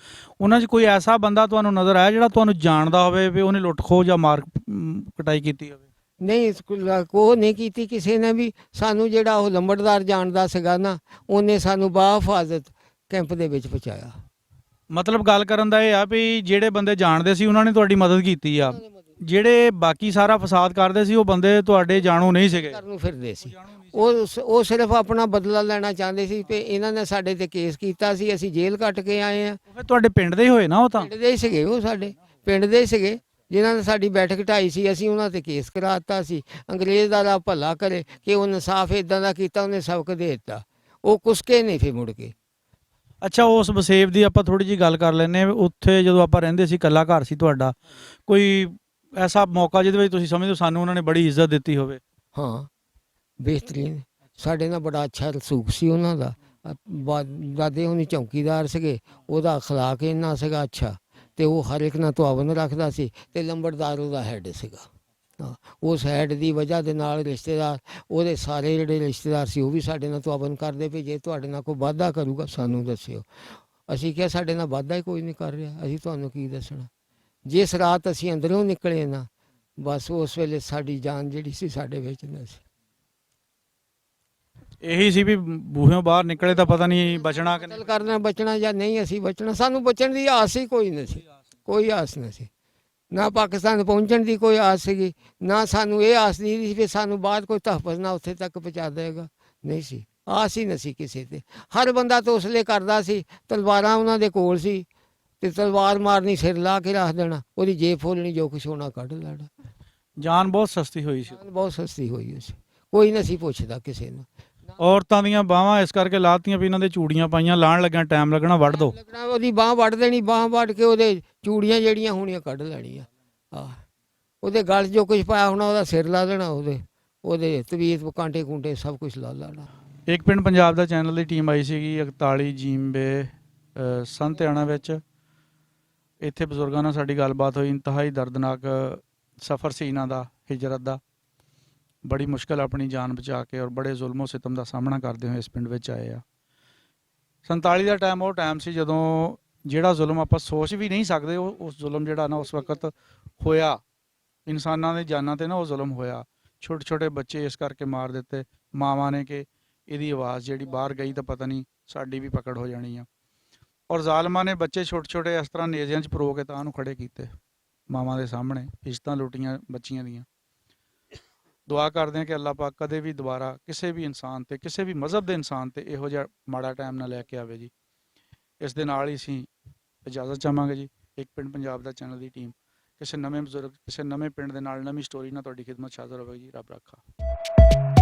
ਉਹਨਾਂ 'ਚ ਕੋਈ ਐਸਾ ਬੰਦਾ ਤੁਹਾਨੂੰ ਨਜ਼ਰ ਆਇਆ ਜਿਹੜਾ ਤੁਹਾਨੂੰ ਜਾਣਦਾ ਹੋਵੇ ਵੀ ਉਹਨੇ ਲੁੱਟ ਖੋਹ ਜਾਂ ਮਾਰ ਕਟਾਈ ਕੀਤੀ ਹੋਵੇ? ਨਹੀਂ, ਕੋਹ ਨਹੀਂ ਕੀਤੀ ਕਿਸੇ ਨੇ ਵੀ। ਸਾਨੂੰ ਜਿਹੜਾ ਉਹ ਲੰਬੜਦਾਰ ਜਾਣਦਾ ਸੀਗਾ ਨਾ, ਉਹਨੇ ਸਾਨੂੰ ਬਾਹਿਫਾਜ਼ਤ ਕੈਂਪ ਦੇ ਵਿੱਚ ਪਹੁੰਚਾਇਆ। ਮਤਲਬ ਗੱਲ ਕਰਨ ਦਾ ਇਹ ਆ ਵੀ ਜਿਹੜੇ ਬੰਦੇ ਜਾਣਦੇ ਸੀ ਉਹਨਾਂ ਨੇ ਤੁਹਾਡੀ ਮਦਦ ਕੀਤੀ ਆ, ਜਿਹੜੇ ਬਾਕੀ ਸਾਰਾ ਫਸਾਦ ਕਰਦੇ ਸੀ ਉਹ ਬੰਦੇ ਤੁਹਾਡੇ ਜਾਣੂ ਨਹੀਂ ਸੀਗੇ, ਕਰਨ ਨੂੰ ਫਿਰਦੇ ਸੀ। ਉਹ ਸਿਰਫ ਆਪਣਾ ਬਦਲਾ ਲੈਣਾ ਚਾਹੁੰਦੇ ਸੀ ਕਿ ਇਹਨਾਂ ਨੇ ਸਾਡੇ ਤੇ ਕੇਸ ਕੀਤਾ ਸੀ, ਅਸੀਂ ਜੇਲ੍ਹ ਕੱਟ ਕੇ ਆਏ ਆ। ਫਿਰ ਤੁਹਾਡੇ ਪਿੰਡ ਦੇ ਹੀ ਹੋਏ ਨਾ? ਉਹ ਤਾਂ ਪਿੰਡ ਦੇ ਹੀ ਸੀਗੇ, ਉਹ ਸਾਡੇ ਪਿੰਡ ਦੇ ਹੀ ਸੀਗੇ ਜਿਨ੍ਹਾਂ ਨੇ ਸਾਡੀ ਬੈਠਕ ਢਾਈ ਸੀ। ਅਸੀਂ ਉਹਨਾਂ ਤੇ ਕੇਸ ਕਰਾ ਦਿੱਤਾ ਸੀ। ਅੰਗਰੇਜ਼ ਦਾ ਰੱਬ ਭਲਾ ਕਰੇ ਕਿ ਉਹ ਇਨਸਾਫ ਇਦਾਂ ਦਾ ਕੀਤਾ, ਉਹਨੇ ਸਬਕ ਦੇ ਦਿੱਤਾ। ਉਹ ਕੁਸਕੇ ਨਹੀਂ ਫਿਰ ਮੁੜ ਕੇ। ਅੱਛਾ, ਉਸ ਵਸੇਬ ਦੀ ਆਪਾਂ ਥੋੜੀ ਜਿਹੀ ਗੱਲ ਕਰ ਲੈਂਦੇ ਹਾਂ। ਉੱਥੇ ਜਦੋਂ ਆਪਾਂ ਰਹਿੰਦੇ ਸੀ, ਇਕੱਲਾ ਘਰ ਸੀ ਤੁਹਾਡਾ, ਕੋਈ ਐਸਾ ਮੌਕਾ ਜਿਹਦੇ ਵਿੱਚ ਤੁਸੀਂ ਸਮਝਦੇ ਹੋ ਸਾਨੂੰ ਉਹਨਾਂ ਨੇ ਬੜੀ ਇੱਜ਼ਤ ਦਿੱਤੀ ਹੋਵੇ? ਹਾਂ, ਬਿਹਤਰੀਨ। ਸਾਡੇ ਨਾਲ ਬੜਾ ਅੱਛਾ ਰਸੂਖ ਸੀ ਉਹਨਾਂ ਦਾ। ਦਾਦੇ ਹੁਣੀ ਚੌਕੀਦਾਰ ਸੀਗੇ, ਉਹਦਾ ਅਖਲਾਕ ਇੰਨਾ ਸੀਗਾ ਅੱਛਾ, ਤੇ ਉਹ ਹਰ ਇੱਕ ਨਾਲ ਤੁਆਵਨ ਰੱਖਦਾ ਸੀ, ਤੇ ਲੰਬੜਦਾਰ ਉਹਦਾ ਹੈਡ ਸੀਗਾ। ਹਾਂ, ਉਸ ਹੈਡ ਦੀ ਵਜ੍ਹਾ ਦੇ ਨਾਲ ਰਿਸ਼ਤੇਦਾਰ, ਉਹਦੇ ਸਾਰੇ ਜਿਹੜੇ ਰਿਸ਼ਤੇਦਾਰ ਸੀ ਉਹ ਵੀ ਸਾਡੇ ਨਾਲ ਤੁਆਵਨ ਕਰਦੇ ਵੀ ਜੇ ਤੁਹਾਡੇ ਨਾਲ ਕੋਈ ਵਾਅਦਾ ਕਰੂਗਾ ਸਾਨੂੰ ਦੱਸਿਓ। ਅਸੀਂ ਕਿਹਾ ਸਾਡੇ ਨਾਲ ਵਾਅਦਾ ਹੀ ਕੋਈ ਨਹੀਂ ਕਰ ਰਿਹਾ, ਅਸੀਂ ਤੁਹਾਨੂੰ ਕੀ ਦੱਸਣਾ। ਜਿਸ ਰਾਤ ਅਸੀਂ ਅੰਦਰੋਂ ਨਿਕਲੇ ਨਾ, ਬਸ ਉਸ ਵੇਲੇ ਸਾਡੀ ਜਾਨ ਜਿਹੜੀ ਸੀ ਸਾਡੇ ਵਿੱਚ ਨਾ ਸੀ। ਇਹੀ ਸੀ ਵੀ ਬੂਹਿਓਂ ਬਾਹਰ ਨਿਕਲੇ ਤਾਂ ਪਤਾ ਨਹੀਂ ਬਚਣਾ ਕਿ ਨਹੀਂ। ਕਰਨਾ ਬਚਣਾ ਜਾਂ ਨਹੀਂ ਅਸੀਂ ਬਚਣਾ, ਸਾਨੂੰ ਬਚਣ ਦੀ ਆਸ ਹੀ ਕੋਈ ਨਹੀਂ ਸੀ। ਕੋਈ ਆਸ ਨਹੀਂ ਸੀ, ਨਾ ਪਾਕਿਸਤਾਨ ਪਹੁੰਚਣ ਦੀ ਕੋਈ ਆਸ ਸੀਗੀ, ਨਾ ਸਾਨੂੰ ਇਹ ਆਸ ਨਹੀਂ ਸੀ ਵੀ ਸਾਨੂੰ ਬਾਅਦ ਕੋਈ ਤਹਫ਼ਜ਼ ਨਾ ਉੱਥੇ ਤੱਕ ਪਹੁੰਚਾ ਦੇਗਾ। ਨਹੀਂ ਸੀ, ਆਸ ਹੀ ਨਹੀਂ ਸੀ ਕਿਸੇ ਤੇ। ਹਰ ਬੰਦਾ ਤਾਂ ਉਸ ਲਈ ਕਰਦਾ ਸੀ, ਤਲਵਾਰਾਂ ਉਹਨਾਂ ਦੇ ਕੋਲ ਸੀ, ਤੇ ਤਲਵਾਰ ਮਾਰਨੀ, ਸਿਰ ਲਾ ਕੇ ਰੱਖ ਦੇਣਾ, ਉਹਦੀ ਜੇਬ ਫੋਲਣੀ, ਜੋ ਕੁਛ ਹੋਣਾ ਕੱਢ ਲੈਣਾ। ਜਾਨ ਬਹੁਤ ਸਸਤੀ ਹੋਈ ਸੀ। ਜਾਨ ਬਹੁਤ ਸਸਤੀ ਹੋਈ ਸੀ, ਕੋਈ ਨਹੀਂ ਸੀ ਪੁੱਛਦਾ ਕਿਸੇ ਨੂੰ। ਔਰਤਾਂ ਦੀਆਂ ਬਾਹਾਂ ਇਸ ਕਰਕੇ ਲਾਤੀਆਂ ਵੀ ਇਹਨਾਂ ਦੇ ਚੂੜੀਆਂ ਪਾਈਆਂ, ਲਾਣ ਲੱਗਿਆ ਟਾਈਮ ਲੱਗਣਾ, ਵੱਢ ਦੋ। ਲੱਗਣਾ, ਉਹਦੀ ਬਾਂਹ ਵੱਢ ਦੇਣੀ, ਬਾਂਹ ਵੱਢ ਕੇ ਉਹਦੇ ਚੂੜੀਆਂ ਜਿਹੜੀਆਂ ਹੋਣੀਆਂ ਕੱਢ ਲੈਣੀਆਂ। ਉਹਦੇ ਗਲ 'ਚ ਜੋ ਕੁਝ ਪਾਇਆ ਹੋਣਾ ਉਹਦਾ ਸਿਰ ਲਾ ਦੇਣਾ, ਉਹਦੇ ਤਵੀਤ ਕਾਂਟੇ ਕੁੰਟੇ ਸਭ ਕੁਝ ਲਾ ਲੈਣਾ। ਇੱਕ ਪਿੰਡ ਪੰਜਾਬ ਦਾ ਚੈਨਲ ਦੀ ਟੀਮ ਆਈ ਸੀਗੀ 41 ਜੀਂਬੇ ਸੰਤਿਆਣਾ ਵਿੱਚ। ਇੱਥੇ ਬਜ਼ੁਰਗਾਂ ਨਾਲ ਸਾਡੀ ਗੱਲਬਾਤ ਹੋਈ। ਇੰਤਹਾਈ ਦਰਦਨਾਕ ਸਫ਼ਰ ਸੀ ਇਹਨਾਂ ਦਾ, ਹਿਜਰਤ ਦਾ। ਬੜੀ ਮੁਸ਼ਕਿਲ ਆਪਣੀ ਜਾਨ ਬਚਾ ਕੇ ਔਰ ਬੜੇ ਜ਼ੁਲਮੋ ਸਿਤਮ ਦਾ ਸਾਹਮਣਾ ਕਰਦੇ ਹੋਏ ਇਸ ਪਿੰਡ ਵਿੱਚ ਆਏ ਆ। 47 ਦਾ ਟਾਈਮ ਉਹ ਟਾਈਮ ਸੀ ਜਦੋਂ ਜਿਹੜਾ ਜ਼ੁਲਮ ਆਪਾਂ ਸੋਚ ਵੀ ਨਹੀਂ ਸਕਦੇ, ਉਸ ਜ਼ੁਲਮ ਜਿਹੜਾ ਨਾ ਉਸ ਵਕਤ ਹੋਇਆ, ਇਨਸਾਨਾਂ ਦੇ ਜਾਨਾਂ 'ਤੇ ਨਾ ਉਹ ਜ਼ੁਲਮ ਹੋਇਆ। ਛੋਟੇ ਛੋਟੇ ਬੱਚੇ ਇਸ ਕਰਕੇ ਮਾਰ ਦਿੱਤੇ ਮਾਵਾਂ ਨੇ ਕਿ ਇਹਦੀ ਆਵਾਜ਼ ਜਿਹੜੀ ਬਾਹਰ ਗਈ ਤਾਂ ਪਤਾ ਨਹੀਂ ਸਾਡੀ ਵੀ ਪਕੜ ਹੋ ਜਾਣੀ ਆ। ਔਰ ਜ਼ਾਲਮਾਂ ਨੇ ਬੱਚੇ ਛੋਟੇ ਛੋਟੇ ਇਸ ਤਰ੍ਹਾਂ ਨੇਜ਼ਿਆਂ 'ਚ ਪਰੋ ਕੇ ਤਾਂ ਉਹਨੂੰ ਖੜੇ ਕੀਤੇ ਮਾਵਾਂ ਦੇ ਸਾਹਮਣੇ, ਇੱਜ਼ਤਾਂ ਲੁੱਟੀਆਂ ਬੱਚੀਆਂ ਦੀਆਂ। ਦੁਆ ਕਰਦੇ ਹਾਂ ਕਿ ਅੱਲਾਹ ਪਾਕ ਕਦੇ ਵੀ ਦੁਬਾਰਾ ਕਿਸੇ ਵੀ ਇਨਸਾਨ 'ਤੇ, ਕਿਸੇ ਵੀ ਮਜ਼ਹਬ ਦੇ ਇਨਸਾਨ 'ਤੇ ਇਹੋ ਜਿਹਾ ਮਾੜਾ ਟਾਈਮ ਨਾ ਲੈ ਕੇ ਆਵੇ ਜੀ। ਇਸ ਦੇ ਨਾਲ ਹੀ ਅਸੀਂ ਇਜਾਜ਼ਤ ਚਾਹਾਂਗੇ ਜੀ। ਇੱਕ ਪਿੰਡ ਪੰਜਾਬ ਦਾ ਚੈਨਲ ਦੀ ਟੀਮ ਕਿਸੇ ਨਵੇਂ ਬਜ਼ੁਰਗ, ਕਿਸੇ ਨਵੇਂ ਪਿੰਡ ਦੇ ਨਾਲ ਨਵੀਂ ਸਟੋਰੀ ਨਾਲ ਤੁਹਾਡੀ ਖਿਦਮਤ 'ਚ ਹਾਜ਼ਰ ਹੋਵੇਗੀ ਜੀ। ਰੱਬ ਰਾਖਾ।